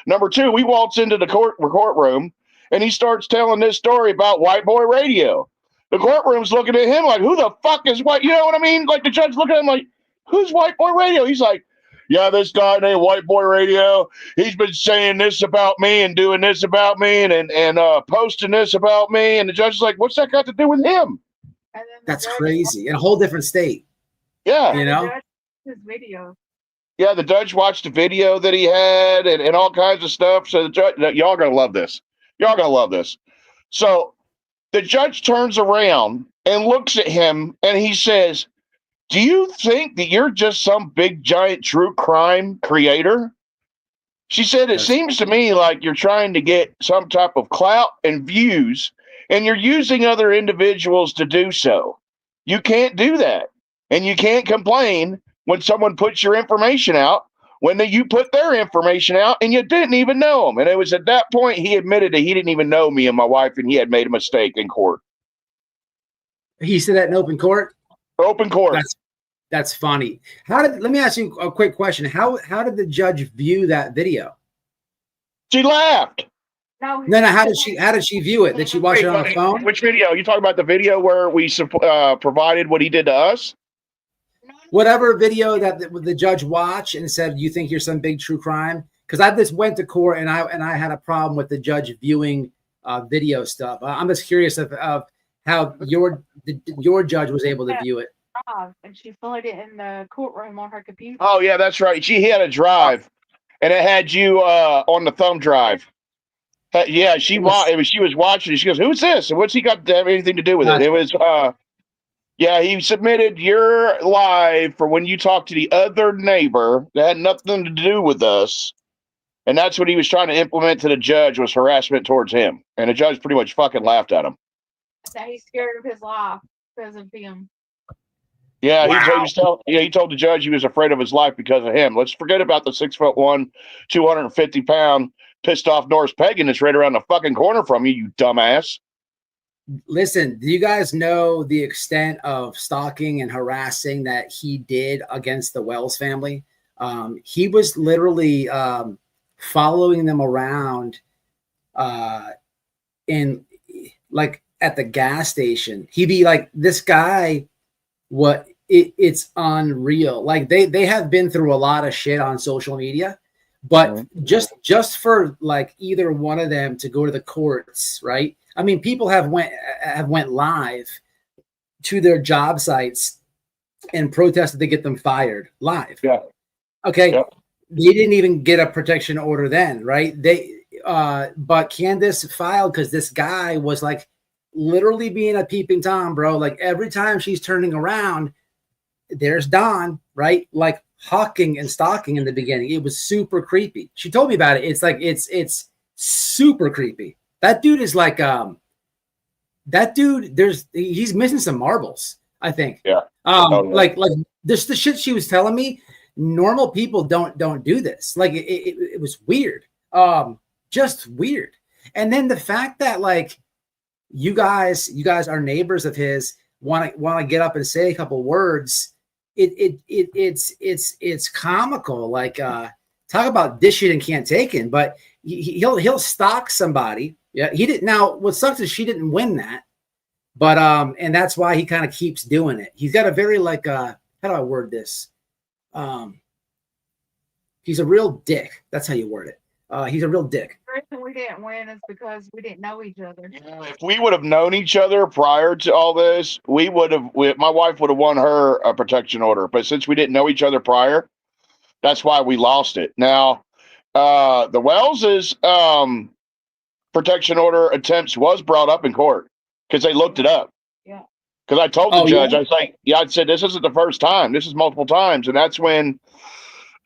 Number two, we waltz into the courtroom, and he starts telling this story about White Boy Radio. The courtroom's looking at him like, who the fuck is White? You know what I mean? Like, the judge looking at him like, who's White Boy Radio? He's like, yeah, this guy named White Boy Radio, he's been saying this about me and doing this about me and posting this about me. And the judge is like, what's that got to do with him? That's crazy. In a whole different state. Yeah. You know? His video. Yeah, the judge watched the video that he had and all kinds of stuff. So the judge, y'all gonna love this. Y'all gonna love this. So the judge turns around and looks at him and he says, do you think that you're just some big giant true crime creator? She said, it seems to me like you're trying to get some type of clout and views, and you're using other individuals to do so. You can't do that. And you can't complain when someone puts your information out, when you put their information out and you didn't even know them. And it was at that point he admitted that he didn't even know me and my wife, and he had made a mistake in court. He said that in open court? Open court. That's funny. Let me ask you a quick question. How did the judge view that video? She laughed. No. How did she view it? Did she watch it on her phone? Which video? You talking about the video where we provided what he did to us? Whatever video that the judge watched and said, you think you're some big true crime? Because I just went to court and I had a problem with the judge viewing video stuff. I'm just curious of how your judge was able to view it. And she followed it in the courtroom on her computer. Oh yeah, that's right. She had a drive, and it had you on the thumb drive. Yeah, she was watching. She goes, "Who's this? And what's he got to have anything to do with it?" It was yeah, he submitted your live for when you talked to the other neighbor that had nothing to do with us, and that's what he was trying to implement to the judge was harassment towards him, and the judge pretty much fucking laughed at him. That he's scared of his life because of him. Yeah, wow. He told the judge he was afraid of his life because of him. Let's forget about the 6'1", 250-pound, pissed off Norris Pagan that's right around the fucking corner from you dumbass. Listen, do you guys know the extent of stalking and harassing that he did against the Wells family? He was literally following them around in like at the gas station. He'd be like, this guy, it's unreal. Like they have been through a lot of shit on social media, but just for like either one of them to go to the courts, right? I mean, people have went live to their job sites and protested to get them fired live. Yeah. Okay. Yeah. They didn't even get a protection order then, right? But Candace filed because this guy was like literally being a peeping Tom, bro. Like every time she's turning around, there's Don, right? Like hawking and stalking in the beginning. It was super creepy. She told me about it. It's like it's super creepy. That dude is like he's missing some marbles, I think. Yeah. Like this the shit she was telling me, normal people don't do this. Like it was weird. Just weird. And then the fact that like you guys are neighbors of his, want to get up and say a couple words. It's comical. Like talk about dish it and can't take it. But he'll stalk somebody. Yeah, he didn't. Now what sucks is she didn't win that. But and that's why he kind of keeps doing it. He's got a very like how do I word this? He's a real dick. That's how you word it. He's a real dick. The reason we didn't win is because we didn't know each other. If we would have known each other prior to all this, my wife would have won her a protection order. But since we didn't know each other prior, that's why we lost it. Now, the Wells's protection order attempts was brought up in court because they looked it up. Yeah. Because I told the judge, yeah? I was like, I said, this isn't the first time. This is multiple times. And that's when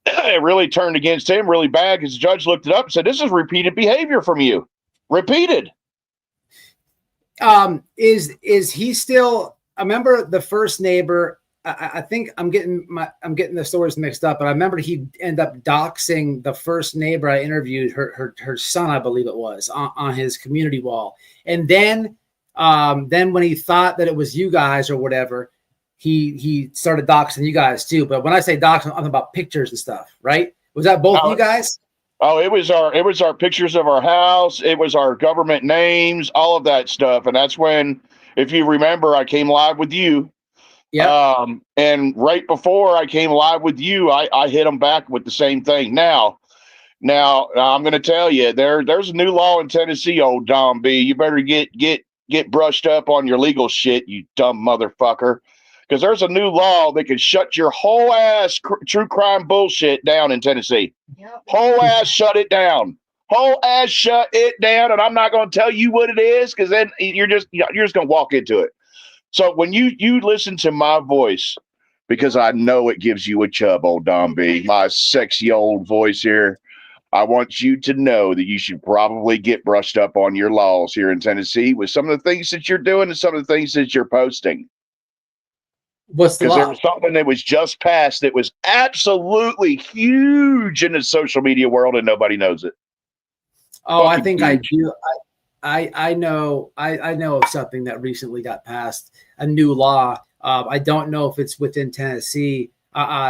it really turned against him really bad because the judge looked it up and said, this is repeated behavior from you. Repeated. Is he still? I remember the first neighbor. I think I'm getting the stories mixed up, but I remember he ended up doxing the first neighbor I interviewed, her son, I believe it was, on his community wall. And then when he thought that it was you guys or whatever, he started doxing you guys too. But when I say doxing, I'm talking about pictures and stuff, right? Was that both you guys? Oh, it was our pictures of our house. It was our government names, all of that stuff. And that's when, if you remember, I came live with you. Yeah. And right before I came live with you, I hit them back with the same thing. Now I'm going to tell you, there's a new law in Tennessee, old Dom B. You better get brushed up on your legal shit, you dumb motherfucker. Because there's a new law that can shut your whole ass true crime bullshit down in Tennessee. Yep. Whole ass shut it down. Whole ass shut it down. And I'm not going to tell you what it is because then you're just going to walk into it. So when you listen to my voice, because I know it gives you a chub, old Dom B, my sexy old voice here, I want you to know that you should probably get brushed up on your laws here in Tennessee with some of the things that you're doing and some of the things that you're posting. What's the Because law? there was something that was just passed that was absolutely huge in the social media world and nobody knows it. Oh, I Fucking think huge. I do. I know of something that recently got passed, a new law. I don't know if it's within Tennessee.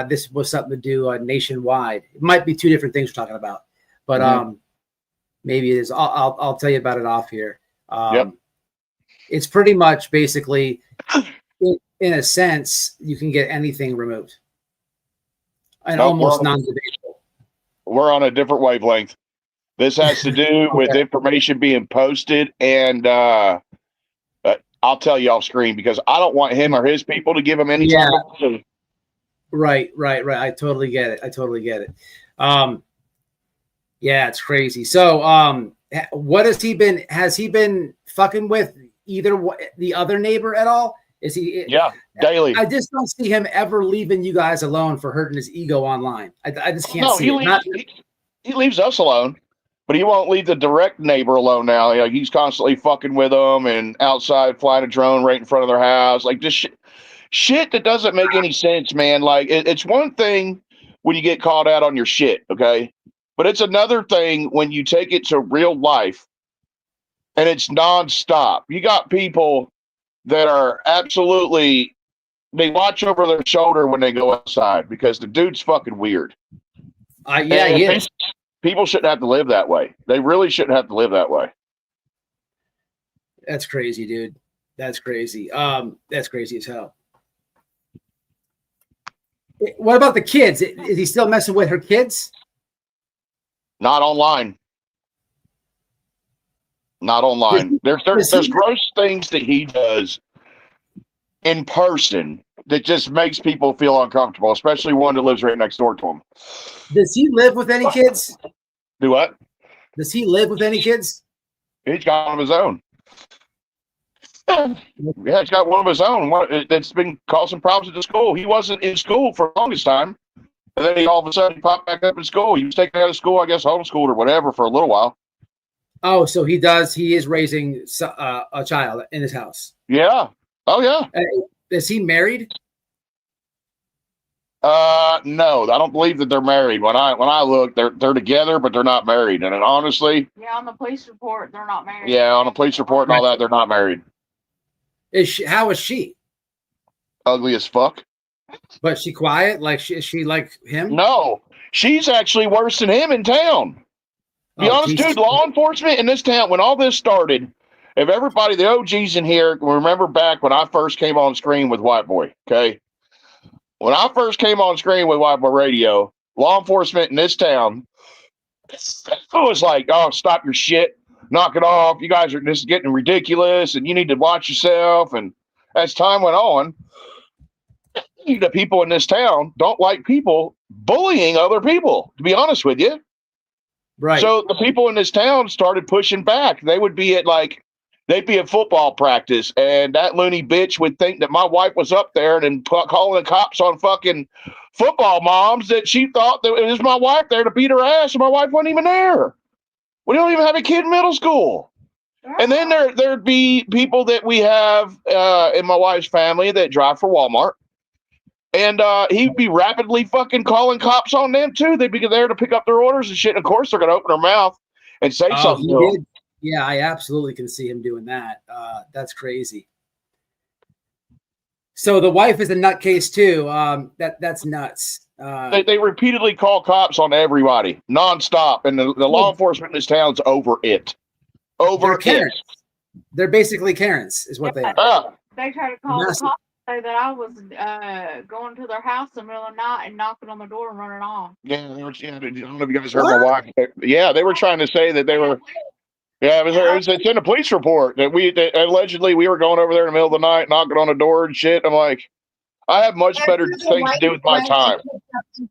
This was something to do nationwide. It might be two different things we're talking about, but maybe it is. I'll tell you about it off here. Yep. It's pretty much basically, in a sense, you can get anything removed, and almost non-debatable. We're on a different wavelength. This has to do with information being posted, and I'll tell you off screen because I don't want him or his people to give him any time. Right. I totally get it. Yeah, it's crazy. So, what has he been fucking with the other neighbor at all? Is he? Yeah, daily. I just don't see him ever leaving you guys alone for hurting his ego online. I just can't see it. He leaves us alone. But he won't leave the direct neighbor alone now. Like he's constantly fucking with them and outside flying a drone right in front of their house. Like just shit that doesn't make any sense, man. Like it's one thing when you get called out on your shit, okay? But it's another thing when you take it to real life and it's nonstop. You got people that are absolutely, they watch over their shoulder when they go outside because the dude's fucking weird. Yeah, he is. People shouldn't have to live that way. They really shouldn't have to live that way. That's crazy, dude. That's crazy. That's crazy as hell. What about the kids? Is he still messing with her kids? Not online. Not online. There's gross things that he does in person that just makes people feel uncomfortable, especially one that lives right next door to him. Does he live with any kids? Do what? Does he live with any kids? He's got one of his own. Yeah, he's got one of his own. That's been causing problems at the school. He wasn't in school for the longest time. And then he all of a sudden popped back up in school. He was taken out of school, I guess, homeschooled or whatever for a little while. Oh, so he is raising a child in his house. Yeah. Oh, yeah. Is he married? No, I don't believe that they're married. When I look, they're together, but they're not married. And honestly, yeah, on the police report, they're not married. Yeah, on the police report and all that, they're not married. How is she? Ugly as fuck. But she quiet? Like is she like him? No, she's actually worse than him in town. Be honest, dude, law enforcement in this town, when all this started, if everybody, the OGs in here, remember back when I first came on screen with White Boy, okay? When I first came on screen with White Boy Radio, law enforcement in this town was like, "Oh, stop your shit, knock it off. You guys are just getting ridiculous, and you need to watch yourself." And as time went on, the people in this town don't like people bullying other people. To be honest with you, Right. so the people in this town started pushing back. They'd be at football practice, and that loony bitch would think that my wife was up there and calling the cops on fucking football moms, that she thought that it was my wife there to beat her ass, and my wife wasn't even there. We don't even have a kid in middle school. And then there'd be people that we have in my wife's family that drive for Walmart. And he'd be rapidly fucking calling cops on them too. They'd be there to pick up their orders and shit. And of course, they're going to open their mouth and say something to them. Yeah, I absolutely can see him doing that. That's crazy. So the wife is a nutcase too. That's nuts. They repeatedly call cops on everybody nonstop, and the law enforcement in this town's over it. Over it. They're basically Karens, is what they are. They try to call the cops, say that I was going to their house in the middle of the night and knocking on the door and running off. Yeah, I don't know if you guys heard my wife. Yeah, they were trying to say that they were. Yeah, it's in the police report that allegedly we were going over there in the middle of the night, knocking on the door and shit. I'm like, I have much better things to do with my time.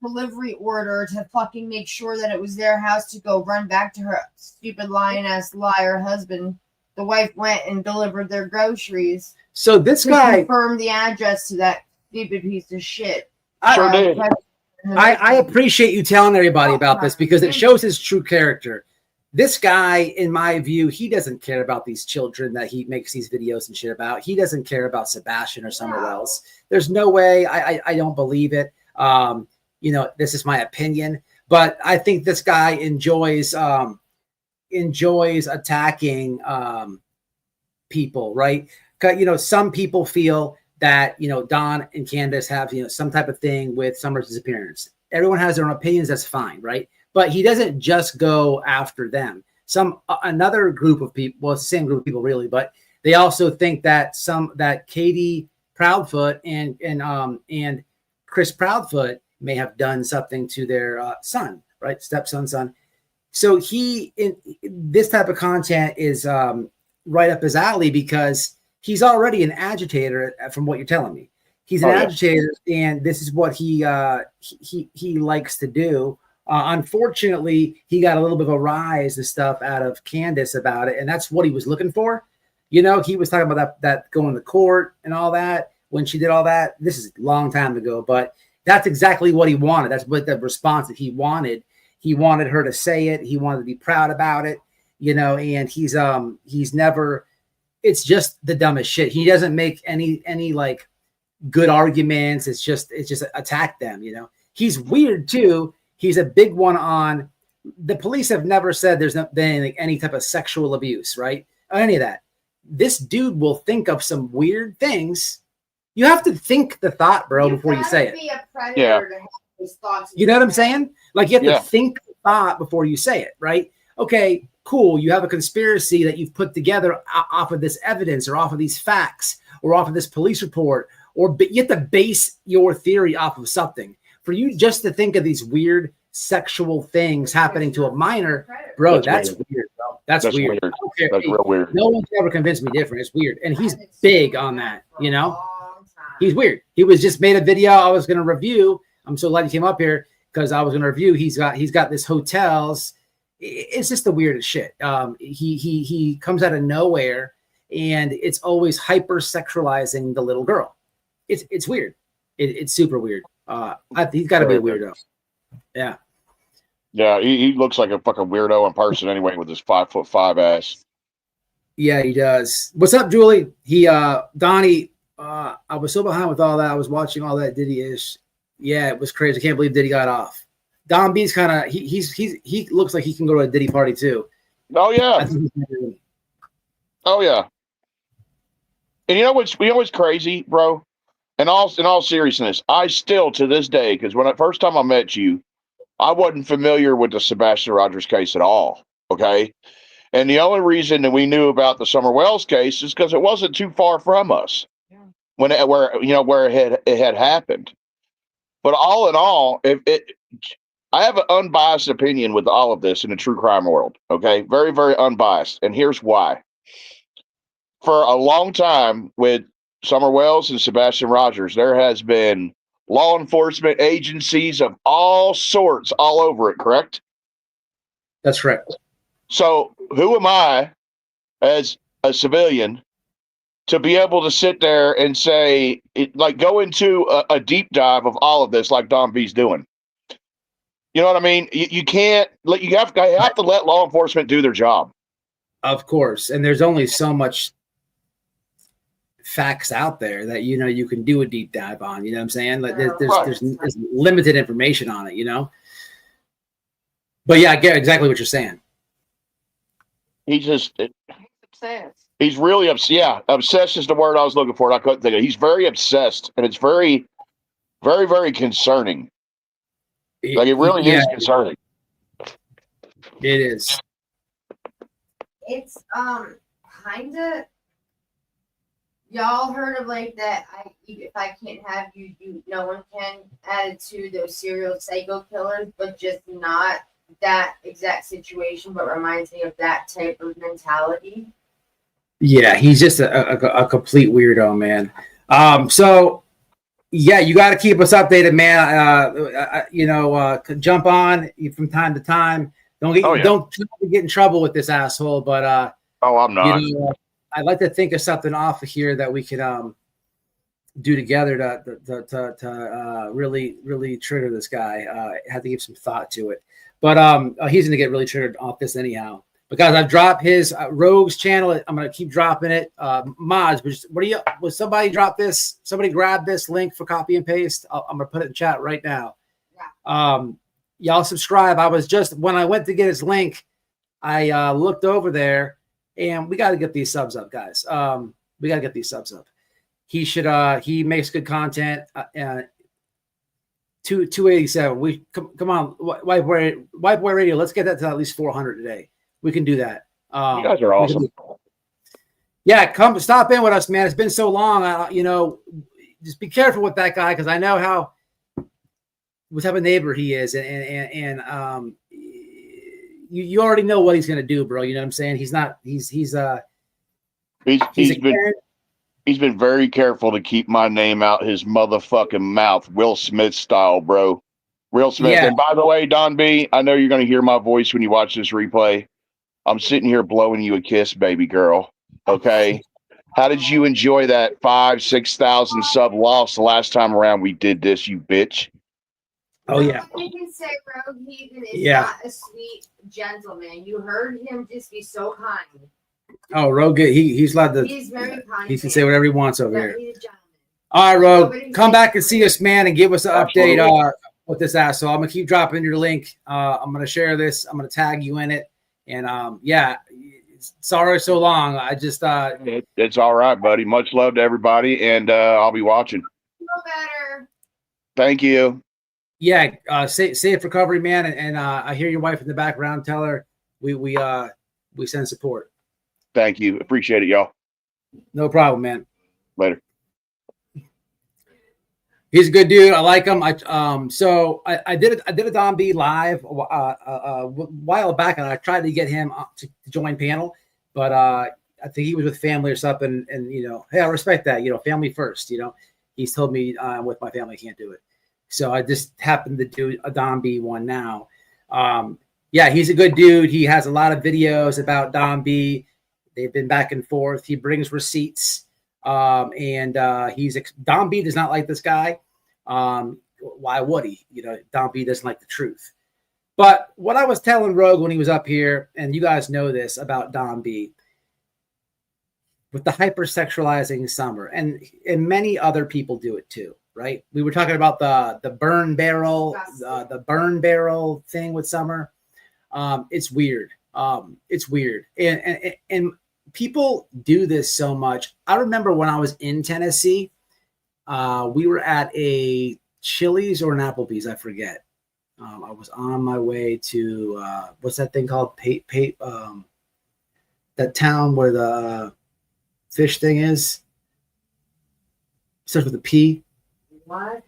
Delivery order to fucking make sure that it was their house to go run back to her stupid lying ass liar husband. The wife went and delivered their groceries. So this guy confirmed the address to that stupid piece of shit. Sure did. I appreciate you telling everybody about this because it shows his true character. This guy, in my view, he doesn't care about these children that he makes these videos and shit about. He doesn't care about Sebastian or someone else. There's no way. I don't believe it. This is my opinion, but I think this guy enjoys attacking people, right? Because some people feel that Don and Candace have some type of thing with Summer's disappearance. Everyone has their own opinions. That's fine, right? But he doesn't just go after them. Another group of people, well, it's the same group of people really, but they also think that Katie Proudfoot and Chris Proudfoot may have done something to their son, right? Stepson, son. So this type of content is right up his alley because he's already an agitator from what you're telling me. He's an agitator, and this is what he likes to do. Unfortunately, he got a little bit of a rise of stuff out of Candace about it, and that's what he was looking for. He was talking about that going to court and all that when she did all that. This is a long time ago, but that's exactly what he wanted. That's what the response that he wanted. He wanted her to say it. He wanted to be proud about it, and he's never. It's just the dumbest shit. He doesn't make any like good arguments. It's just attack them. He's weird too. He's a big one on the police have never said there's not been any type of sexual abuse, right? Or any of that. This dude will think of some weird things. You have to think the thought, bro, before you say it. Be a predator to have those thoughts. You know what I'm saying? Like you have to think the thought before you say it, right? Okay, cool. You have a conspiracy that you've put together off of this evidence or off of these facts or off of this police report, or you have to base your theory off of something. For you just to think of these weird sexual things happening to a minor, bro, that's weird, bro. That's weird. That's real weird. No one can ever convince me different. It's weird. And he's big on that, He's weird. He was just made a video I was going to review. I'm so glad he came up here because I was going to review. He's got this hotels. It's just the weirdest shit. He comes out of nowhere and it's always hyper sexualizing the little girl. It's weird. It's super weird. He's got to be a weirdo. Yeah. Yeah, he looks like a fucking weirdo in person anyway with his 5'5" ass. Yeah, he does. What's up, Julie? Donnie, I was so behind with all that. I was watching all that Diddy-ish. Yeah, it was crazy. I can't believe Diddy got off. Don B's kind of he looks like he can go to a Diddy party too. Oh yeah. Oh yeah. And you know what's crazy, bro? In all seriousness, I still to this day, because first time I met you, I wasn't familiar with the Sebastian Rogers case at all. Okay. And the only reason that we knew about the Summer Wells case is because it wasn't too far from us where it had happened. But all in all, I have an unbiased opinion with all of this in the true crime world. Okay, very, very unbiased, and here's why. For a long time with Summer Wells and Sebastian Rogers, there has been law enforcement agencies of all sorts all over it. Correct? That's correct. So who am I as a civilian to be able to sit there and say, like, go into a deep dive of all of this, like Don B's doing? You know what I mean? You can't let you have to let law enforcement do their job. Of course, and there's only so much facts out there that you can do a deep dive on. You know what I'm saying? Like there's limited information on it. But yeah, I get exactly what you're saying. He's obsessed. He's really obsessed. Yeah, obsessed is the word I was looking for. And I couldn't think of it. He's very obsessed, and it's very, very, very concerning. Like, it really is concerning. It is. It's kind of. Y'all heard of like that? If I can't have you, no one can. Add to those serial psycho killers, but just not that exact situation, but reminds me of that type of mentality. Yeah, he's just a complete weirdo, man. So yeah, you got to keep us updated, man. Jump on from time to time. Don't get in trouble with this asshole, but I'm not. I'd like to think of something off of here that we could do together to really trigger this guy. Have to give some thought to it, but he's gonna get really triggered off this anyhow. Because I've dropped his Rogues channel. I'm gonna keep dropping it. Mods, will somebody drop this? Somebody grab this link for copy and paste. I'm gonna put it in chat right now. Yeah. Y'all subscribe. When I went to get his link, I looked over there. And we got to get these subs up, guys. We got to get these subs up. He makes good content. 287. Come on, White Boy Radio. Let's get that to at least 400 today. We can do that. You guys are awesome. Yeah, come stop in with us, man. It's been so long. Just be careful with that guy because I know what type of neighbor he is, and you already know what he's gonna do, bro. You know what I'm saying? He's been very careful to keep my name out his motherfucking mouth, Will Smith style, bro. Will Smith. Yeah. And by the way, Don B, I know you're gonna hear my voice when you watch this replay. I'm sitting here blowing you a kiss, baby girl. Okay. How did you enjoy that 5,000-6,000 sub loss the last time around we did this, you bitch? Oh yeah. You can say Rogue Heathen is not a sweet gentleman. You heard him just be so kind. Oh, Rogue, he's allowed to. He's very kind. He can say whatever he wants over here. He's a gentleman. All right, Rogue, come back and see us, man, and give us an update with this asshole. I'm gonna keep dropping your link. I'm gonna share this. I'm gonna tag you in it. And sorry so long. I just it's all right, buddy. Much love to everybody, and I'll be watching. Feel better. Thank you. Yeah, safe recovery, man. And I hear your wife in the background. Tell her we send support. Thank you. Appreciate it, y'all. No problem, man. Later. He's a good dude. I like him. I did a Don B live a while back, and I tried to get him to join panel, but I think he was with family or something. And hey, I respect that. Family first. He's told me with my family I can't do it. So I just happened to do a Don B one now. He's a good dude. He has a lot of videos about Don B. They've been back and forth. He brings receipts. Don B does not like this guy. Why would he? Don B doesn't like the truth. But what I was telling Rogue when he was up here, and you guys know this about Don B, with the hypersexualizing Summer, and many other people do it too. Right? We were talking about the burn barrel, the burn barrel thing with Summer. It's weird. It's weird. And people do this so much. I remember when I was in Tennessee, we were at a Chili's or an Applebee's, I forget. I was on my way to what's that thing called? That town where the fish thing is. Starts with a P. What?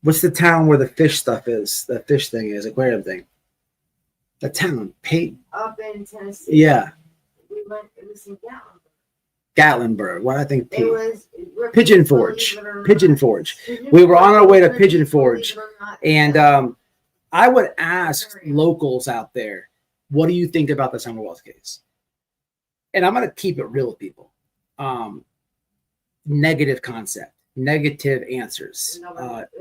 what's the town where the fish stuff is? The fish thing is, aquarium thing. The town, Up in Tennessee. Yeah. We went, it was in Gatlinburg. What I think. It was Pigeon Forge. Pigeon Forge. We were on our way to Pigeon Forge, and I would ask locals out there, what do you think about the Summer Wells case? And I'm going to keep it real with people. Negative concept, negative answers.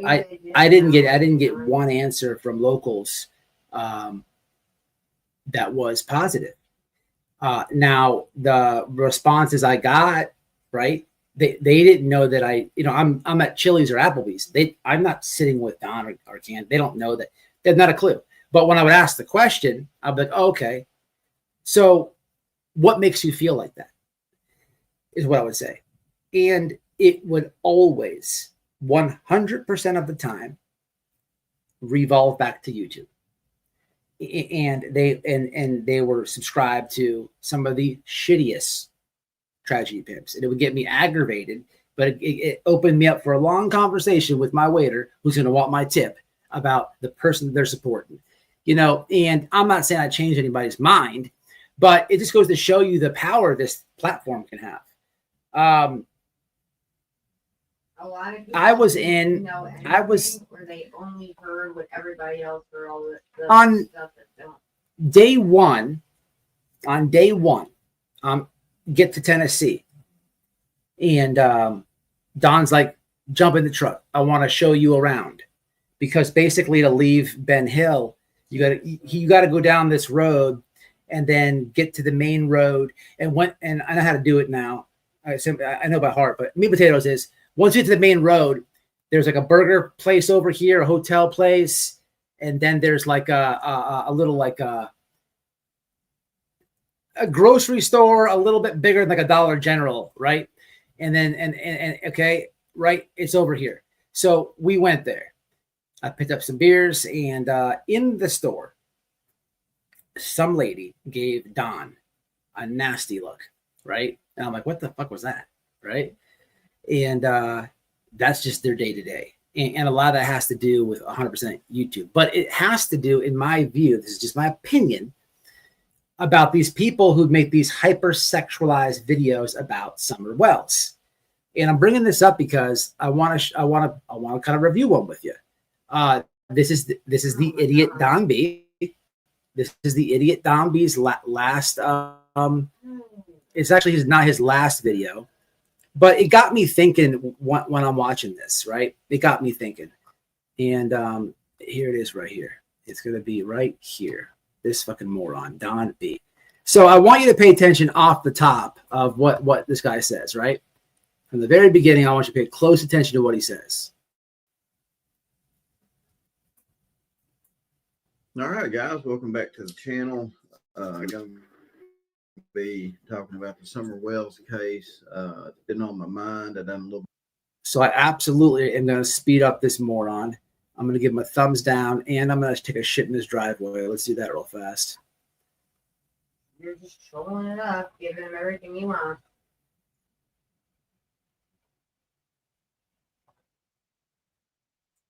I didn't get one answer from locals that was positive. Now the responses I got, right? They didn't know that I'm at Chili's or Applebee's. I'm not sitting with Don or Can. They don't know that. They have not a clue. But when I would ask the question, I'd be like, oh, okay. So what makes you feel like that? Is what I would say. And it would always, 100% of the time, revolve back to YouTube. And they were subscribed to some of the shittiest tragedy pimps, and it would get me aggravated, but it opened me up for a long conversation with my waiter who's going to want my tip about the person they're supporting, and I'm not saying I changed anybody's mind, but it just goes to show you the power this platform can have. A lot of I was where they only heard what everybody else heard, all the on stuff that don't. day one, get to Tennessee, and Don's like, jump in the truck. I want to show you around, because basically to leave Ben Hill, you got to go down this road and then get to the main road. And I know how to do it now. I know by heart, but meat potatoes is once you get to the main road, there's like a burger place over here, a hotel place, and then there's like a little like a grocery store a little bit bigger than like a Dollar General, right? And then and okay, right, it's over here. So we went there. I picked up some beers, and in the store, some lady gave Don a nasty look, right? And I'm like, what the fuck was that, right? And that's just their day to day. And a lot of that has to do with 100% YouTube, but it has to do, in my view, this is just my opinion, about these people who make these hypersexualized videos about Summer Wells. And I'm bringing this up because I want to kind of review one with you. This is the idiot Don B. This is the idiot Don B's last. It's actually not his last video, but it got me thinking when I'm watching this. Right, it got me thinking, and here it is right here. It's gonna be right here. This fucking moron, Don B. So I want you to pay attention off the top of what this guy says, right? From the very beginning, I want you to pay close attention to what he says. All right, guys, welcome back to the channel. I'm going to be talking about the Summer Wells case. It's been on my mind. I've done a little. So I absolutely am going to speed up this moron. I'm going to give him a thumbs down, and I'm going to take a shit in his driveway. Let's do that real fast. You're just trolling it up, giving him everything you want.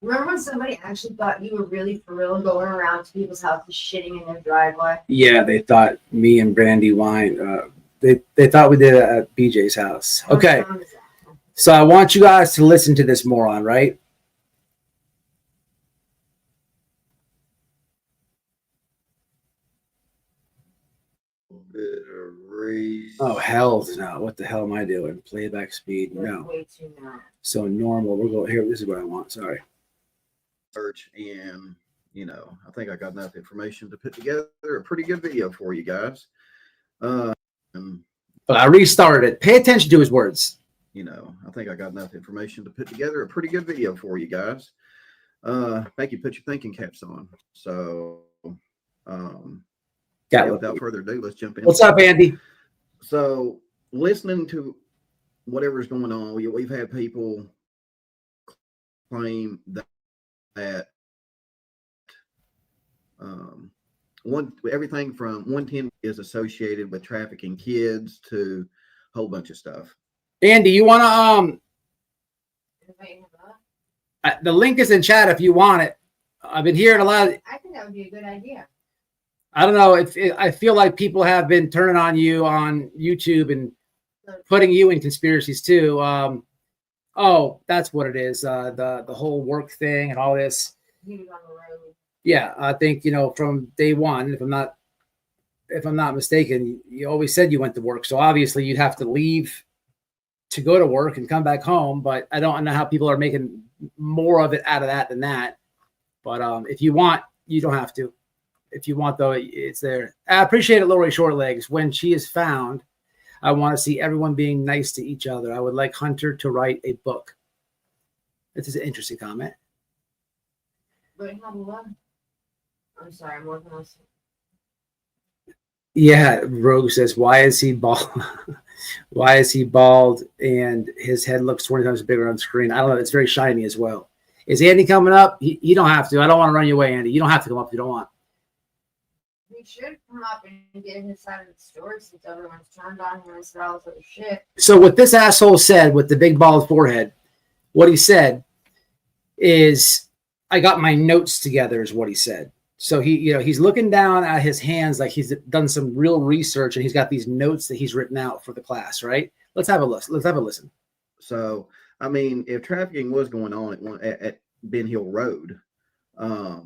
Remember when somebody actually thought you were really for real going around to people's houses shitting in their driveway? Yeah, they thought me and Brandy Wine, they thought we did it at BJ's house. Okay, so I want you guys to listen to this moron, right? Oh, hell no. What the hell am I doing? Playback speed? No. So normal. We'll go here. This is what I want. Sorry. Search, and I think I got enough information to put together a pretty good video for you guys. But I restarted it. Pay attention to his words. I think I got enough information to put together a pretty good video for you guys. Make you put your thinking caps on. So, without further ado, let's jump in. What's up, Andy? So, listening to whatever's going on, we've had people claim that everything from 110 is associated with trafficking kids to a whole bunch of stuff. Andy, you want to The link is in chat if you want it. I've been hearing a lot. I think that would be a good idea. I don't know. I feel like people have been turning on you on YouTube and putting you in conspiracies too. Oh, that's what it is. The whole work thing and all this. He was on the road. Yeah, I think from day one, if I'm not mistaken, you always said you went to work. So obviously you'd have to leave to go to work and come back home. But I don't know how people are making more of it out of that than that. But if you want, you don't have to. If you want, though, it's there. I appreciate it, Lori Shortlegs. When she is found, I want to see everyone being nice to each other. I would like Hunter to write a book. This is an interesting comment. But how long? I'm sorry, I'm working on something. Yeah, Rogue says, why is he bald? Why is he bald and his head looks 20 times bigger on screen? I don't know. It's very shiny as well. Is Andy coming up? You don't have to. I don't want to run you away, Andy. You don't have to come up if you don't want. He should come up and get his side of the story since everyone's turned on him and said all this other shit. So what this asshole said with the big bald forehead, what he said is, I got my notes together is what he said. So he's looking down at his hands like he's done some real research and he's got these notes that he's written out for the class, right? Let's have a listen. Let's have a listen. So, I mean, if trafficking was going on at Ben Hill Road, I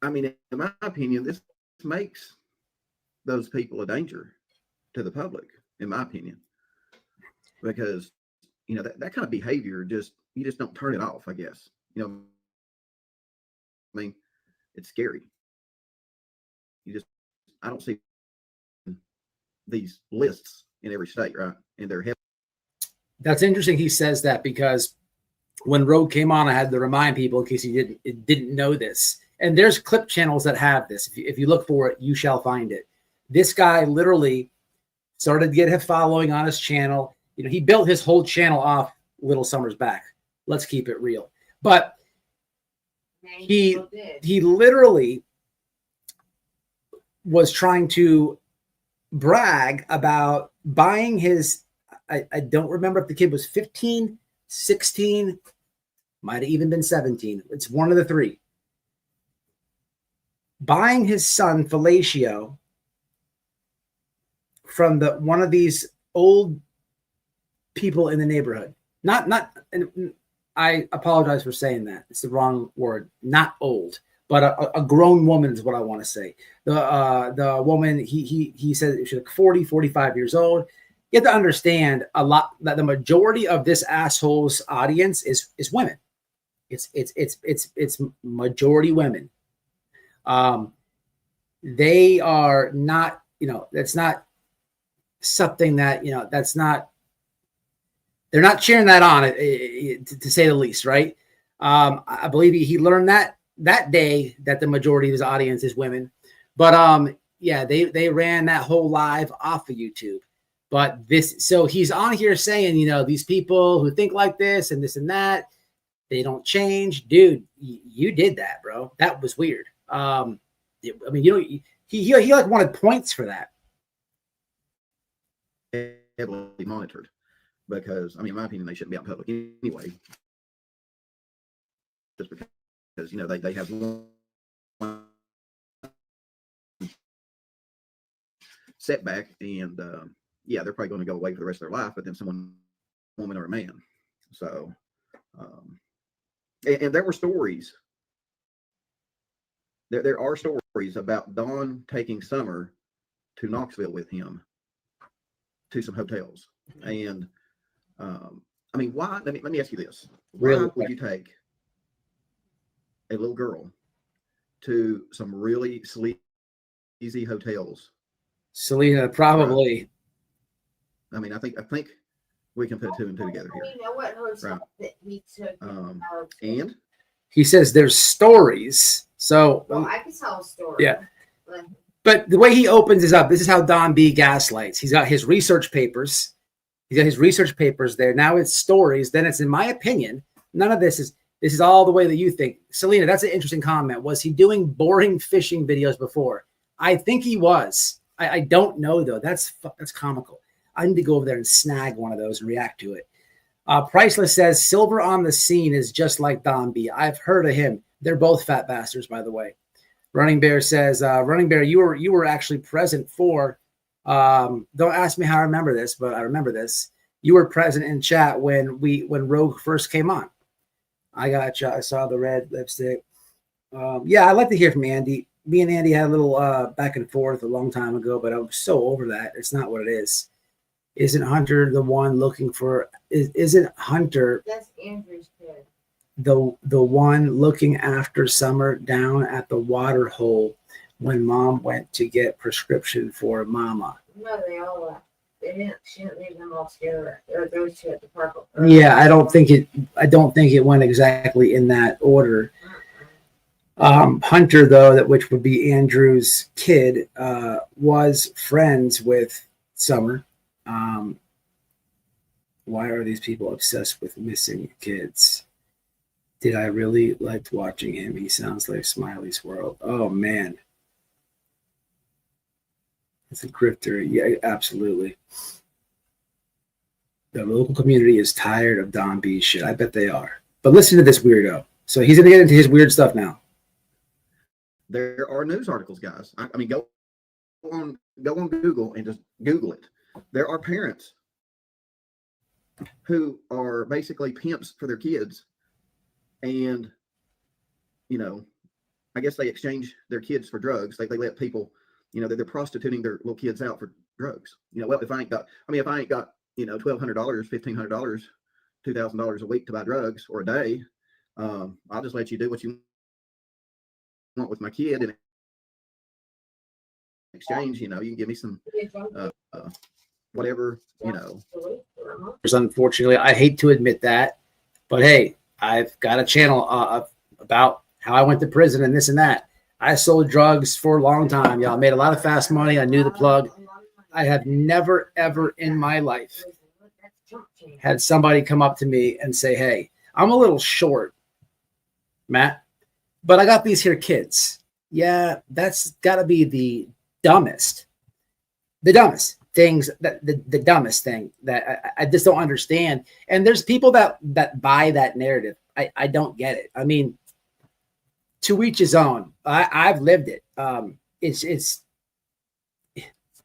mean, in my opinion, this makes those people a danger to the public, in my opinion, because, that kind of behavior you just don't turn it off, I guess. I mean, it's scary. I don't see these lists in every state, right? And they're heavy. That's interesting. He says that because when Rogue came on, I had to remind people in case he didn't know this. And there's clip channels that have this. If you look for it, you shall find it. This guy literally started to get a following on his channel. He built his whole channel off Little Summers back. Let's keep it real. But he literally was trying to brag about buying his, I don't remember if the kid was 15, 16, might have even been 17. It's one of the three. Buying his son fellatio from one of these old people in the neighborhood. And I apologize for saying that. It's the wrong word. Not old, but a grown woman is what I want to say. The woman, he said she's like 40, 45 years old. You have to understand a lot that the majority of this asshole's audience is women. It's majority women. They are not, that's not something that, they're not cheering that on, to say the least, right? I believe he learned that day that the majority of his audience is women. But yeah, they ran that whole live off of YouTube. But so he's on here saying, these people who think like this and this and that, they don't change. Dude, you did that, bro. That was weird. He like wanted points for that. Heavily monitored. Because, in my opinion, they shouldn't be out in public anyway. Just because, they have one setback and, they're probably going to go away for the rest of their life, but then woman or a man. So, and there were stories. There are stories about Don taking Summer to Knoxville with him to some hotels. And, why? Let me ask you this. Why would you take a little girl to some really sleazy hotels? Selena, probably. Right. I think we can put two and two together here. We know what hotel that he took. And he says there's stories. So I can tell a story. Yeah. But the way he opens this up, this is how Don B gaslights. He's got his research papers. He's got his research papers there. Now it's stories. Then it's, in my opinion, none of this is all the way that you think. Selena, that's an interesting comment. Was he doing boring fishing videos before? I think he was. I don't know, though. That's comical. I need to go over there and snag one of those and react to it. Priceless says Silver on the scene is just like Don B. I've heard of him. They're both fat bastards, by the way. Running Bear says, Running Bear, you were actually present for. Don't ask me how I remember this, but I remember this. You were present in chat when Rogue first came on. I got you. I saw the red lipstick. Yeah, I'd like to hear from Andy. Me and Andy had a little back and forth a long time ago, but I'm so over that. It's not what it is. Isn't Hunter the one looking for? Isn't Hunter? That's Andrew's kid. The one looking after Summer down at the water hole when Mom went to get prescription for Mama. No, they all left. She didn't leave them all together. Or those two at the park. Yeah, I don't think it went exactly in that order. Hunter, though, which would be Andrew's kid, was friends with Summer. Why are these people obsessed with missing kids? Did I really liked watching him? He sounds like Smiley's World. Oh, man. It's a grifter. Yeah, absolutely. The local community is tired of Don B's shit. I bet they are. But listen to this weirdo. So he's going to get into his weird stuff now. There are news articles, guys. I mean, go on Google and just Google it. There are parents who are basically pimps for their kids, and I guess they exchange their kids for drugs. They let people, they're prostituting their little kids out for drugs. Well, if I ain't got $1,200, $1,500, $2,000 a week to buy drugs or a day, I'll just let you do what you want with my kid, and in exchange, you can give me some whatever, Unfortunately, I hate to admit that, but hey, I've got a channel about how I went to prison and this and that. I sold drugs for a long time, y'all. Made a lot of fast money. I knew the plug. I have never, ever in my life had somebody come up to me and say, hey, I'm a little short, Matt, but I got these here kids. Yeah, that's got to be the dumbest things, the dumbest thing that I just don't understand. And there's people that buy that narrative. I don't get it. I mean, to each his own. I've lived it. It's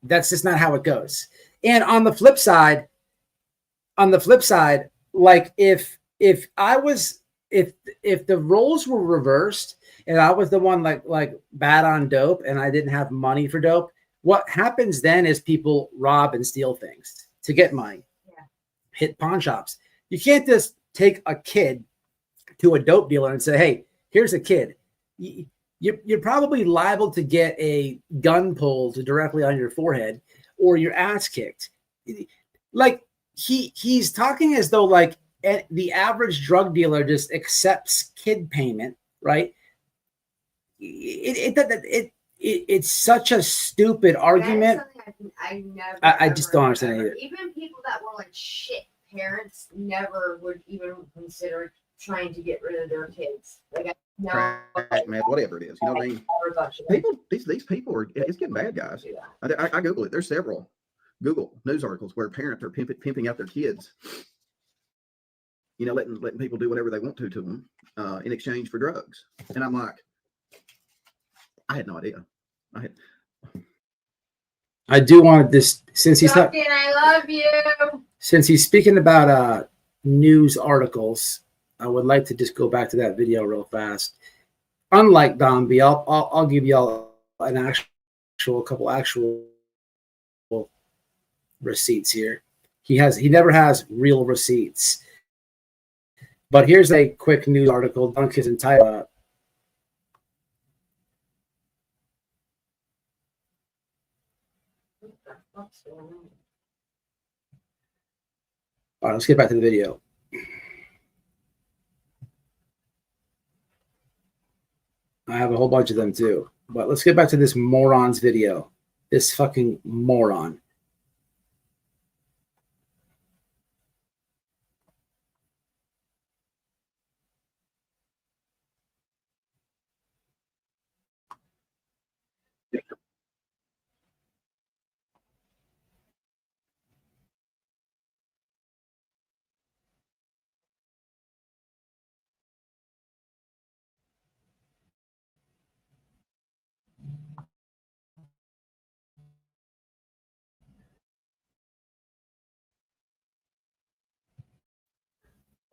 that's just not how it goes. And on the flip side, like if the roles were reversed and I was the one like bad on dope and I didn't have money for dope, what happens then is people rob and steal things to get money. Yeah. Hit pawn shops. You can't just take a kid to a dope dealer and say, hey, here's a kid. You're probably liable to get a gun pulled directly on your forehead or your ass kicked. Like he's talking as though like the average drug dealer just accepts kid payment, right? It's such a stupid argument. I just don't understand it either. Even people that were like shit parents never would even consider trying to get rid of their kids. Like man, whatever it is, you know what I mean? People, these people are, it's getting bad, guys. I Google it. There's several Google news articles where parents are pimping out their kids. Letting people do whatever they want to them in exchange for drugs. And I'm like, I had no idea. I do want this since he's Justin, I love you. Since he's speaking about news articles, I would like to just go back to that video real fast. Unlike Don B, I'll give y'all a couple actual receipts here. He never has real receipts. But here's a quick news article. Dunk is entitled. All right, let's get back to the video. I have a whole bunch of them too. But let's get back to this moron's video. This fucking moron.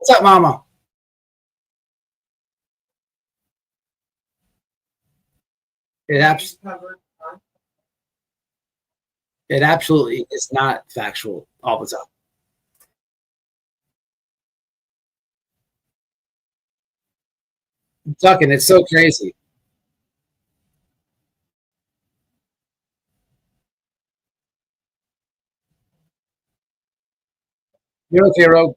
What's up, Mama? It absolutely is not factual all the time. Tucking, it's so crazy. You're okay, Rogue.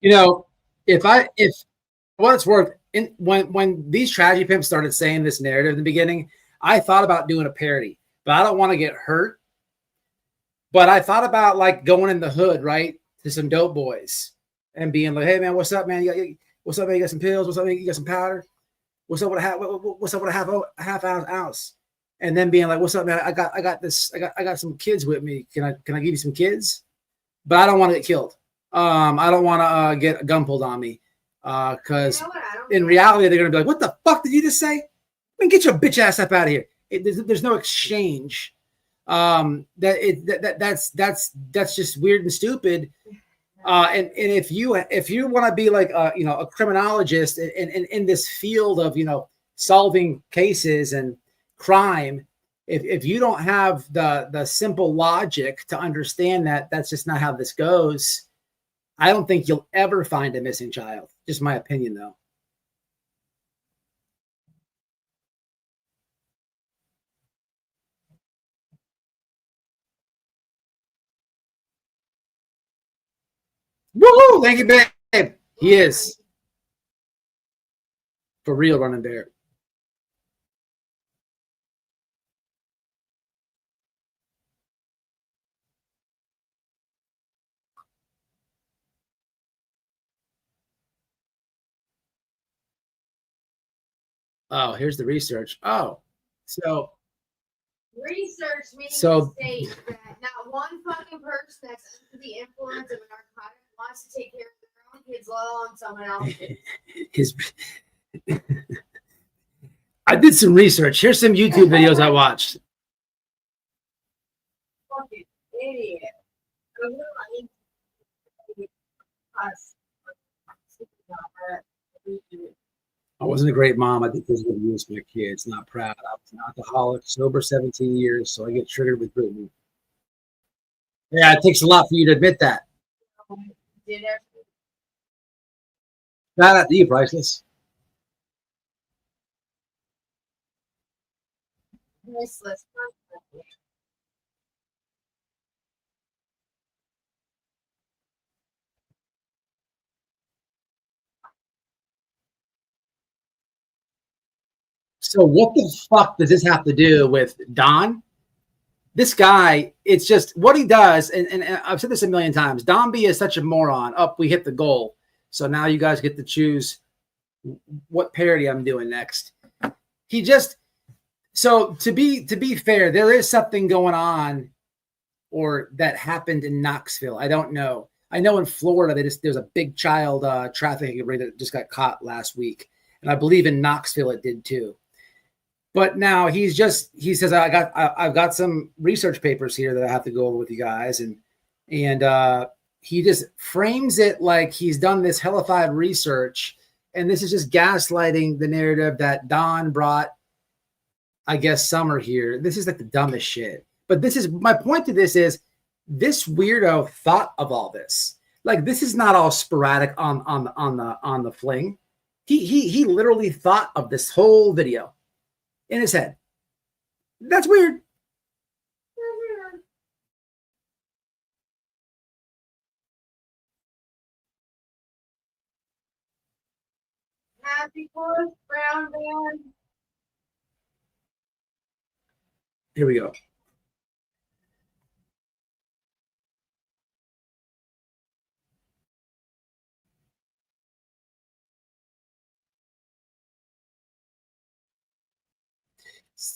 You know, if what it's worth, when these tragedy pimps started saying this narrative in the beginning, I thought about doing a parody, but I don't want to get hurt. But I thought about like going in the hood, right, to some dope boys and being like, "Hey man, what's up, man? What's up, man? You got some pills? What's up, man? You got some powder? What's up with what's up with a half ounce?" And then being like, "What's up, man? I got some kids with me. Can I give you some kids?" But I don't want to get killed. I don't want to get a gun pulled on me. Because in reality, they're gonna be like, "What the fuck did you just say? I mean, get your bitch ass up out of here." There's no exchange. That's just weird and stupid. And if you want to be like a criminologist in this field of solving cases and crime, if you don't have the simple logic to understand that that's just not how this goes, I don't think you'll ever find a missing child. Just my opinion, though. Woohoo! Thank you, babe. He is for real running bear. Oh, here's the research. Oh, so Research means So- state that not one fucking person that's under the influence of a narcotic wants to take care of their own kids, let alone someone else's. his. I did some research. Here's some YouTube videos I watched. Fucking idiot. I really like us. I wasn't a great mom. I did physical abuse for my kids. Not proud. I was an alcoholic, sober 17 years, so I get triggered with Brittany. Yeah, it takes a lot for you to admit that. Did everything. Shout out to you, Priceless. Priceless. So what the fuck does this have to do with Don? This guy, it's just what he does, and I've said this a million times. Don B is such a moron. Up, we hit the goal. So now you guys get to choose what parody I'm doing next. He just so to be fair, there is something going on, or that happened in Knoxville. I don't know. I know in Florida there's a big child trafficking ring that just got caught last week, and I believe in Knoxville it did too. But now he says I've got some research papers here that I have to go over with you guys, and he just frames it like he's done this hellified research, and this is just gaslighting the narrative that Don brought, I guess, Summer here. This is like the dumbest shit. But this is my point to this is this weirdo thought of all this. Like this is not all sporadic on the fling. He literally thought of this whole video in his head. That's weird. Happy 4th, Brown Band. Here we go.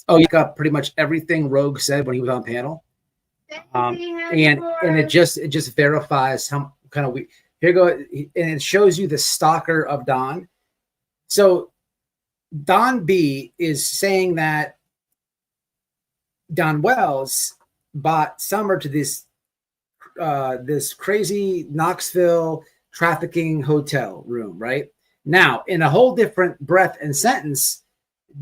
Oh, you got pretty much everything Rogue said when he was on panel. And it just verifies how kind of we here go, and it shows you the stalker of Don. So Don B is saying that Don Wells bought Summer to this crazy Knoxville trafficking hotel room, right? Now, in a whole different breath and sentence,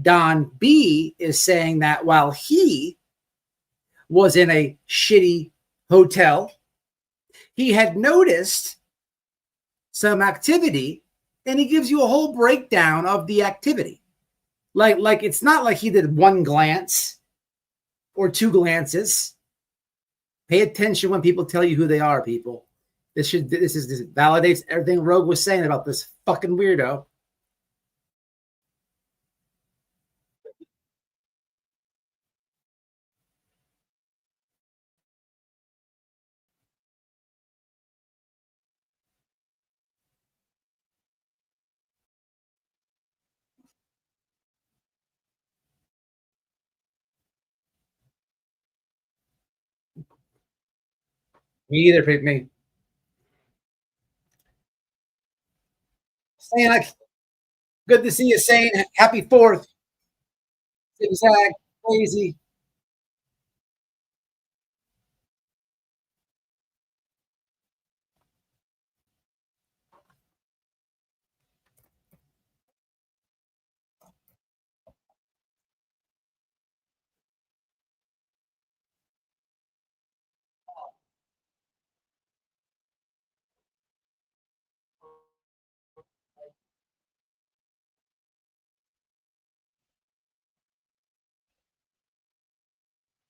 Don B is saying that while he was in a shitty hotel, he had noticed some activity, and he gives you a whole breakdown of the activity. Like it's not like he did one glance or two glances. Pay attention when people tell you who they are, people. This validates everything Rogue was saying about this fucking weirdo. Me either, me. Santa, good to see you, Sane. Happy 4th. Zigzag, crazy.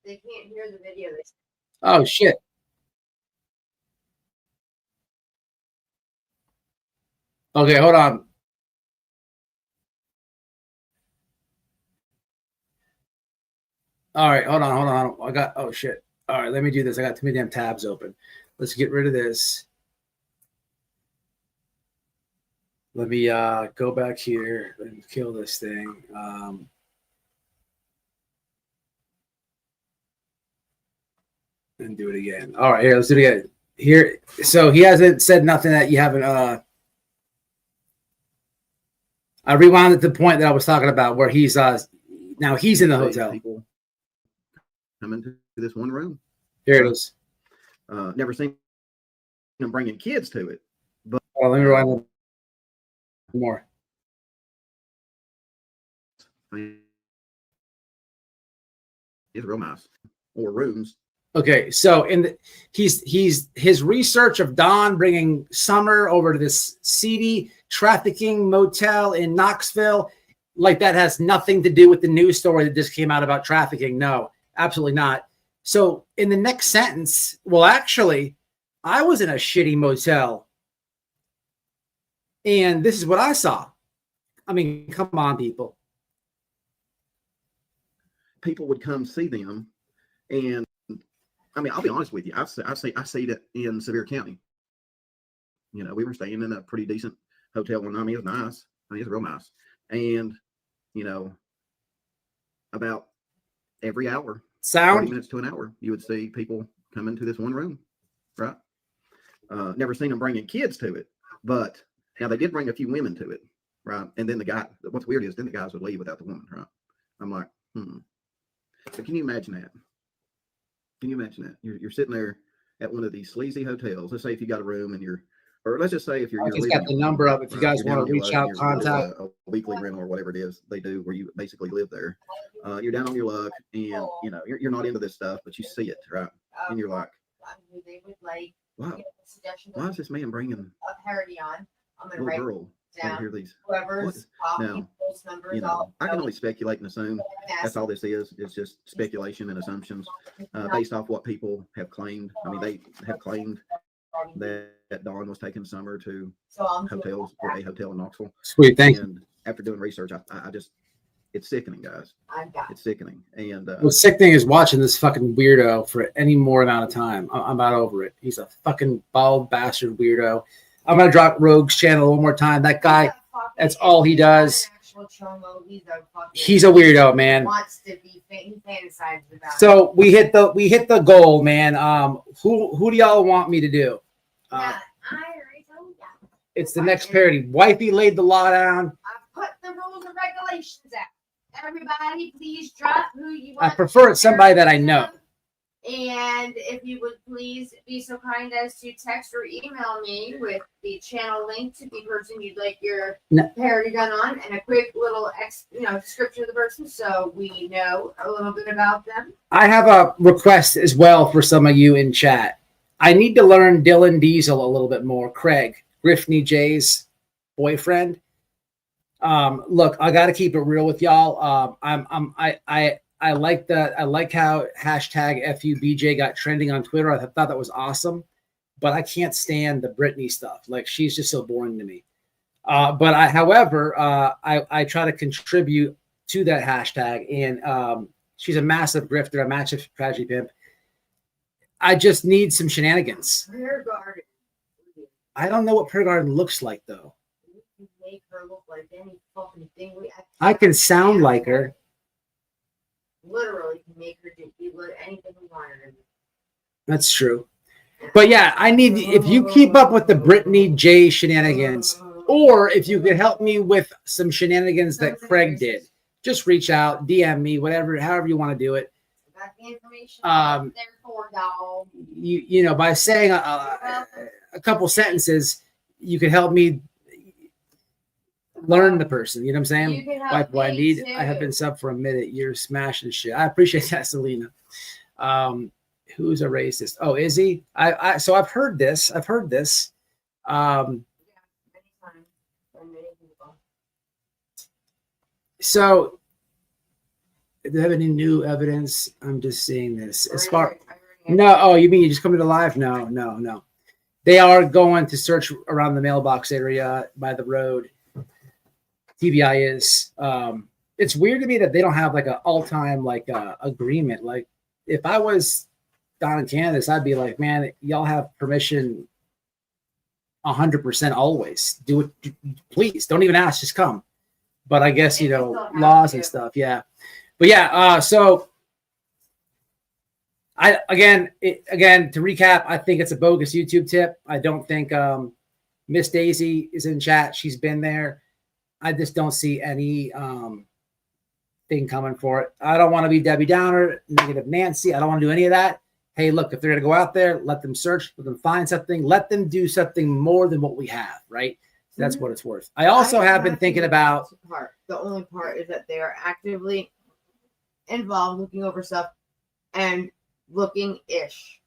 They can't hear the video. Oh, shit. Okay, hold on. All right, hold on. I got, oh, shit. All right, let me do this. I got too many damn tabs open. Let's get rid of this. Let me go back here and kill this thing. And do it again. All right, here, let's do it again. Here, so he hasn't said nothing that you haven't. I rewound at the point that I was talking about where he's now he's in the hotel. People come into this one room. Here it is. Never seen them bringing kids to it. But let me rewind more. It's real nice. Or rooms. Okay, so he's his research of Don bringing Summer over to this seedy trafficking motel in Knoxville, like that has nothing to do with the news story that just came out about trafficking. No, absolutely not. So in the next sentence, well, actually, I was in a shitty motel, and this is what I saw. I mean, come on, people. People would come see them, and I mean, I'll be honest with you. I see that in Sevier County. You know, we were staying in a pretty decent hotel one night. I mean, it was nice. I mean, it's real nice. And, you know, about every hour, 30 minutes to an hour, you would see people come into this one room, right? Never seen them bringing kids to it. But now they did bring a few women to it, right? And then what's weird is then the guys would leave without the woman, right? I'm like, So can you imagine that? Can you imagine that? You're sitting there at one of these sleazy hotels. Let's say if you got a room and or let's just say if you're just got the number of, if you guys want to reach out, contact a weekly rental or whatever it is they do, where you basically live there. You're down on your luck, and you know you're not into this stuff, but you see it, right? And you're like, they would like, wow, why is this man bringing a parody on? I'm gonna little girl over here? These whoever's now, you know, I can only speculate and assume. That's all this is. It's just speculation and assumptions based off what people have claimed. I mean, they have claimed that Dawn was taking Summer to hotels or a hotel in Knoxville. Sweet, thank you. And after doing research, I just, it's sickening, guys. It's sickening. And what's sickening is watching this fucking weirdo for any more amount of time. I'm about over it. He's a fucking bald bastard weirdo. I'm gonna drop Rogue's channel one more time. That guy, that's all he does. actual chomo. He's a weirdo, man. Wants to be fantasized about. So we hit the goal, man. Who do y'all want me to do? Yeah, I already told you. It's the next parody. Wifey laid the law down. I put the rules and regulations out. Everybody, please drop who you want. I prefer it's somebody that I know. And if you would please be so kind as to text or email me with the channel link to the person you'd like your parody done on, and a quick little description of the person, so we know a little bit about them. I have a request as well for some of you in chat. I need to learn Dylan Diesel a little bit more. Craig, Griffney J's boyfriend. Look, I got to keep it real with y'all. I like how hashtag FUBJ got trending on Twitter. I thought that was awesome, but I can't stand the Britney stuff. Like, she's just so boring to me. However, I try to contribute to that hashtag, and she's a massive grifter, a massive tragedy pimp. I just need some shenanigans. Prayer garden. I don't know what prayer garden looks like, though. You can make her look like any fucking thing. I can sound like her. Literally, can make her do anything we want her to do. That's true. But yeah, I need, if you keep up with the Brittany J shenanigans, or if you could help me with some shenanigans that Craig did, just reach out, DM me, whatever, however you want to do it. Got the information there for y'all. You know, by saying a couple sentences, you could help me learn the person. You know what I'm saying? I have been sub for a minute. You're smashing shit. I appreciate that, Selena. Who's a racist? Oh, is he? So I've heard this. So do you have any new evidence? I'm just seeing this. As far no, oh, you mean you just come to the live? No. They are going to search around the mailbox area by the road. TBI is. It's weird to me that they don't have like an all-time like agreement. Like, if I was Don and Candace, I'd be like, man, y'all have permission 100% always. Do it, please. Don't even ask, just come. But I guess, you know, laws and stuff. Yeah. But yeah, so again, to recap, I think it's a bogus YouTube tip. I don't think Miss Daisy is in chat. She's been there. I just don't see any thing coming for it. I don't want to be Debbie Downer, negative Nancy. I don't want to do any of that. Hey, look, if they're going to go out there, let them search, let them find something, let them do something more than what we have, right? So that's what it's worth. I also have been thinking about... The only part is that they are actively involved, looking over stuff and looking-ish.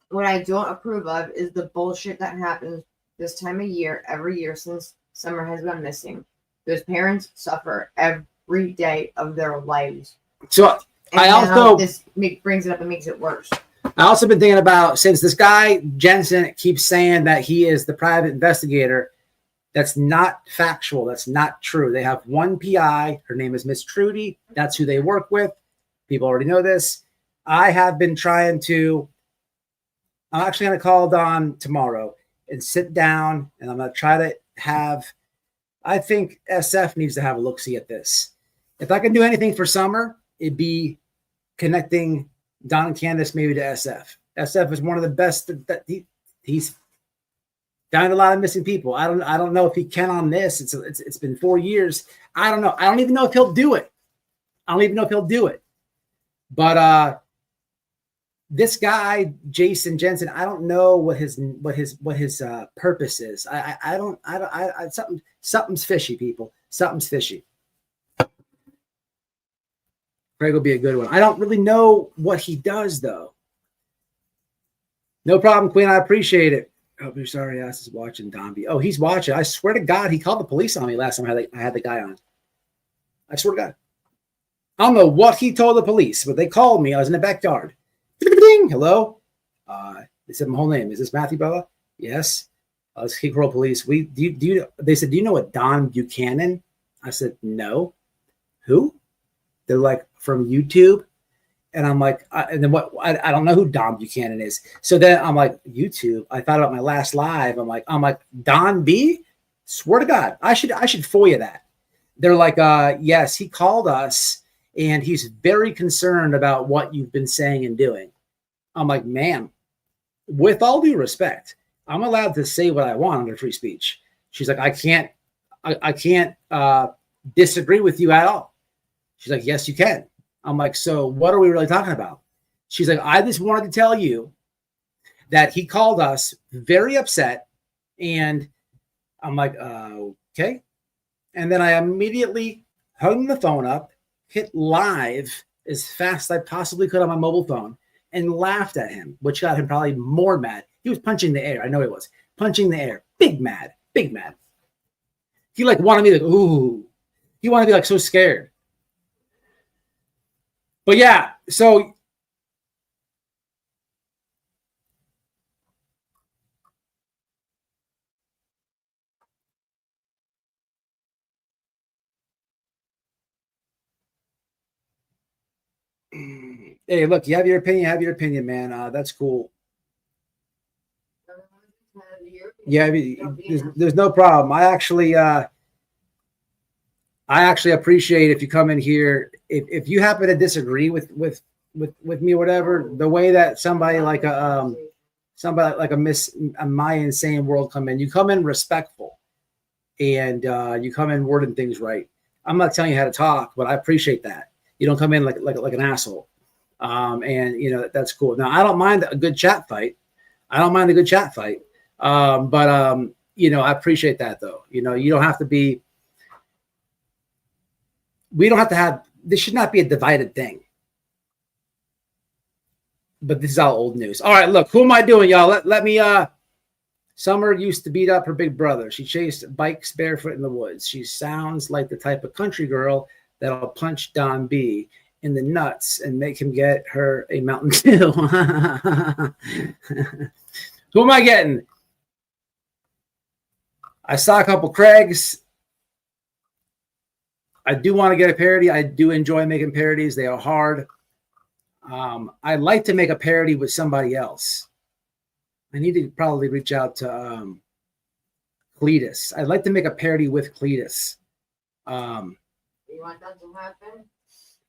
What I don't approve of is the bullshit that happens this time of year, every year since Summer has gone missing. Those parents suffer every day of their lives. So and I also this brings it up and makes it worse. I also been thinking about, since this guy Jensen keeps saying that he is the private investigator, that's not factual. That's not true. They have one PI. Her name is Miss Trudy. That's who they work with. People already know this. I have been trying to. I'm actually going to call Don tomorrow and sit down, and I'm going to try to have. I think SF needs to have a look-see at this. If I can do anything for Summer, it'd be connecting Don and Candace maybe to SF. SF is one of the best. He's found a lot of missing people. I don't know if he can on this. It's been 4 years. I don't know. I don't even know if he'll do it. But this guy Jason Jensen, I don't know what his purpose is. I something's fishy, people. Something's fishy. Craig will be a good one. I don't really know what he does though. No problem, Queen. I appreciate it. Oh, you're sorry, ass is watching Dombey. Oh, he's watching. I swear to God, he called the police on me last time I had the guy on. I swear to God. I don't know what he told the police, but they called me. I was in the backyard. Hello. They said my whole name. Is this Matthew Bella? Yes. Let's keep roll police. They said, do you know what Don Buchanan? I said, no. Who? They're like, from YouTube. And I'm like, and then what? I don't know who Don Buchanan is. So then I'm like, YouTube. I thought about my last live. I'm like, Don B. Swear to God, I should FOIA that. they're like, yes, he called us and he's very concerned about what you've been saying and doing. I'm like, ma'am, with all due respect, I'm allowed to say what I want under free speech. She's like, I can't disagree with you at all. She's like, yes, you can. I'm like, so what are we really talking about? She's like, I just wanted to tell you that he called us very upset. And I'm like, okay. And then I immediately hung the phone up, hit live as fast as I possibly could on my mobile phone, and laughed at him, which got him probably more mad. He was punching the air. I know he was punching the air. Big mad. He like wanted me to, ooh. He wanted to be like so scared. But yeah, so hey, look, you have your opinion, man. That's cool. Yeah, there's no problem. I actually appreciate if you come in here. If you happen to disagree with me or whatever, the way that somebody like a Miss My Insane World come in, you come in respectful, and you come in wording things right. I'm not telling you how to talk, but I appreciate that. You don't come in like an asshole, and you know that's cool. Now I don't mind a good chat fight. But you know, I appreciate that though. You know, you don't have to be. We don't have to have. This should not be a divided thing. But this is all old news. All right, look, who am I doing, y'all? Let me. Summer used to beat up her big brother. She chased bikes barefoot in the woods. She sounds like the type of country girl that'll punch Don B in the nuts and make him get her a Mountain Dew. Who am I getting? I saw a couple Craigs. I do want to get a parody. I do enjoy making parodies. They are hard. I'd like to make a parody with somebody else. I need to probably reach out to Cletus. I'd like to make a parody with Cletus. You want that to happen?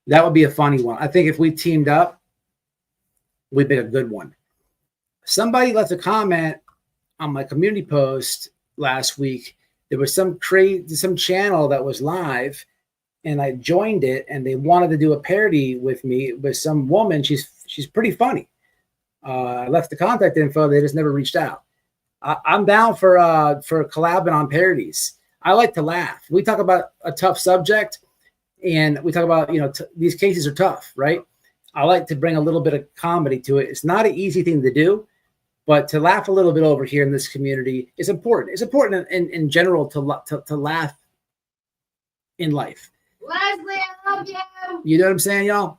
That would be a funny one. I think if we teamed up, we'd make a good one. Somebody left a comment on my community post last week. There was some channel that was live, and I joined it, and they wanted to do a parody with me with some woman. She's pretty funny. I left the contact info. They just never reached out. I'm down for collabing on parodies. I like to laugh. We talk about a tough subject, and we talk about, you know, these cases are tough, right? I like to bring a little bit of comedy to it. It's not an easy thing to do, but to laugh a little bit over here in this community is important. It's important in general to laugh in life. Leslie, I love you. You know what I'm saying, y'all?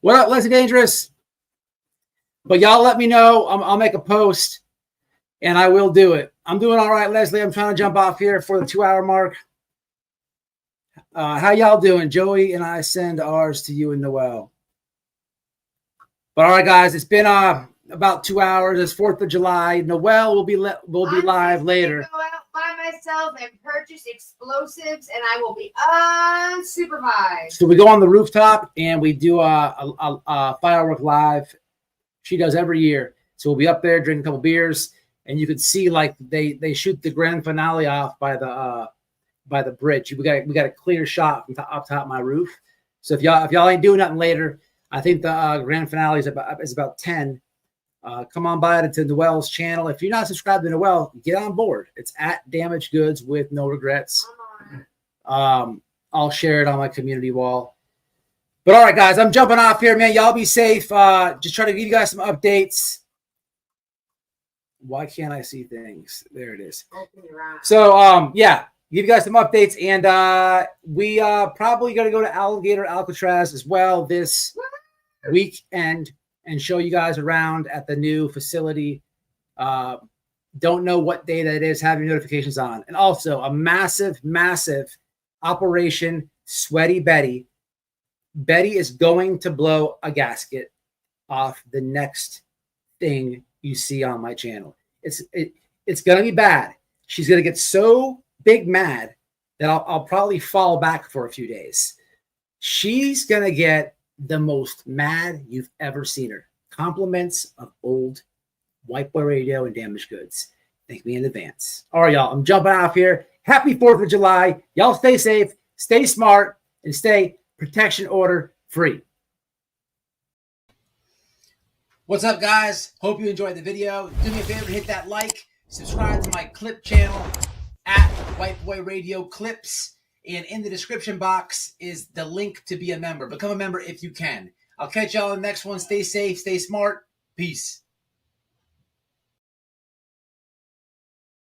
What up, Leslie Dangerous? But y'all let me know. I'll make a post, and I will do it. I'm doing all right, Leslie. I'm trying to jump off here for the 2-hour mark. How y'all doing? Joey and I send ours to you and Noel. But all right, guys, it's been about 2 hours. It's 4th of July. Noel will be live later. Go out by myself and purchase explosives, and I will be unsupervised. So we go on the rooftop and we do a firework live. She does every year. So we'll be up there drinking a couple beers, and you can see like they shoot the grand finale off by the bridge. We got a clear shot from up top of my roof. So if y'all ain't doing nothing later, I think the grand finale is about 10. Come on by to Noel's channel. If you're not subscribed to Noel, get on board. It's at Damaged Goods with no regrets. I'll share it on my community wall. But all right, guys, I'm jumping off here, man. Y'all be safe. Just trying to give you guys some updates. Why can't I see things? There it is. So, yeah, give you guys some updates. And we probably going to go to Alligator Alcatraz as well this weekend and show you guys around at the new facility. Don't know what day that is. Have your notifications on. And also a massive, massive Operation Sweaty Betty. Betty is going to blow a gasket off the next thing you see on my channel. It's going to be bad. She's going to get so big mad that I'll probably fall back for a few days. She's going to get the most mad you've ever seen her. Compliments of old White Boy Radio and Damaged Goods. Thank me in advance. All right, y'all. I'm jumping off here. Happy 4th of July. Y'all stay safe, stay smart, and stay protection order free. What's up, guys? Hope you enjoyed the video. Do me a favor, hit that like, subscribe to my clip channel at White Boy Radio Clips. And in the description box is the link to be a member. Become a member if you can. I'll catch y'all in the next one. Stay safe, stay smart. Peace.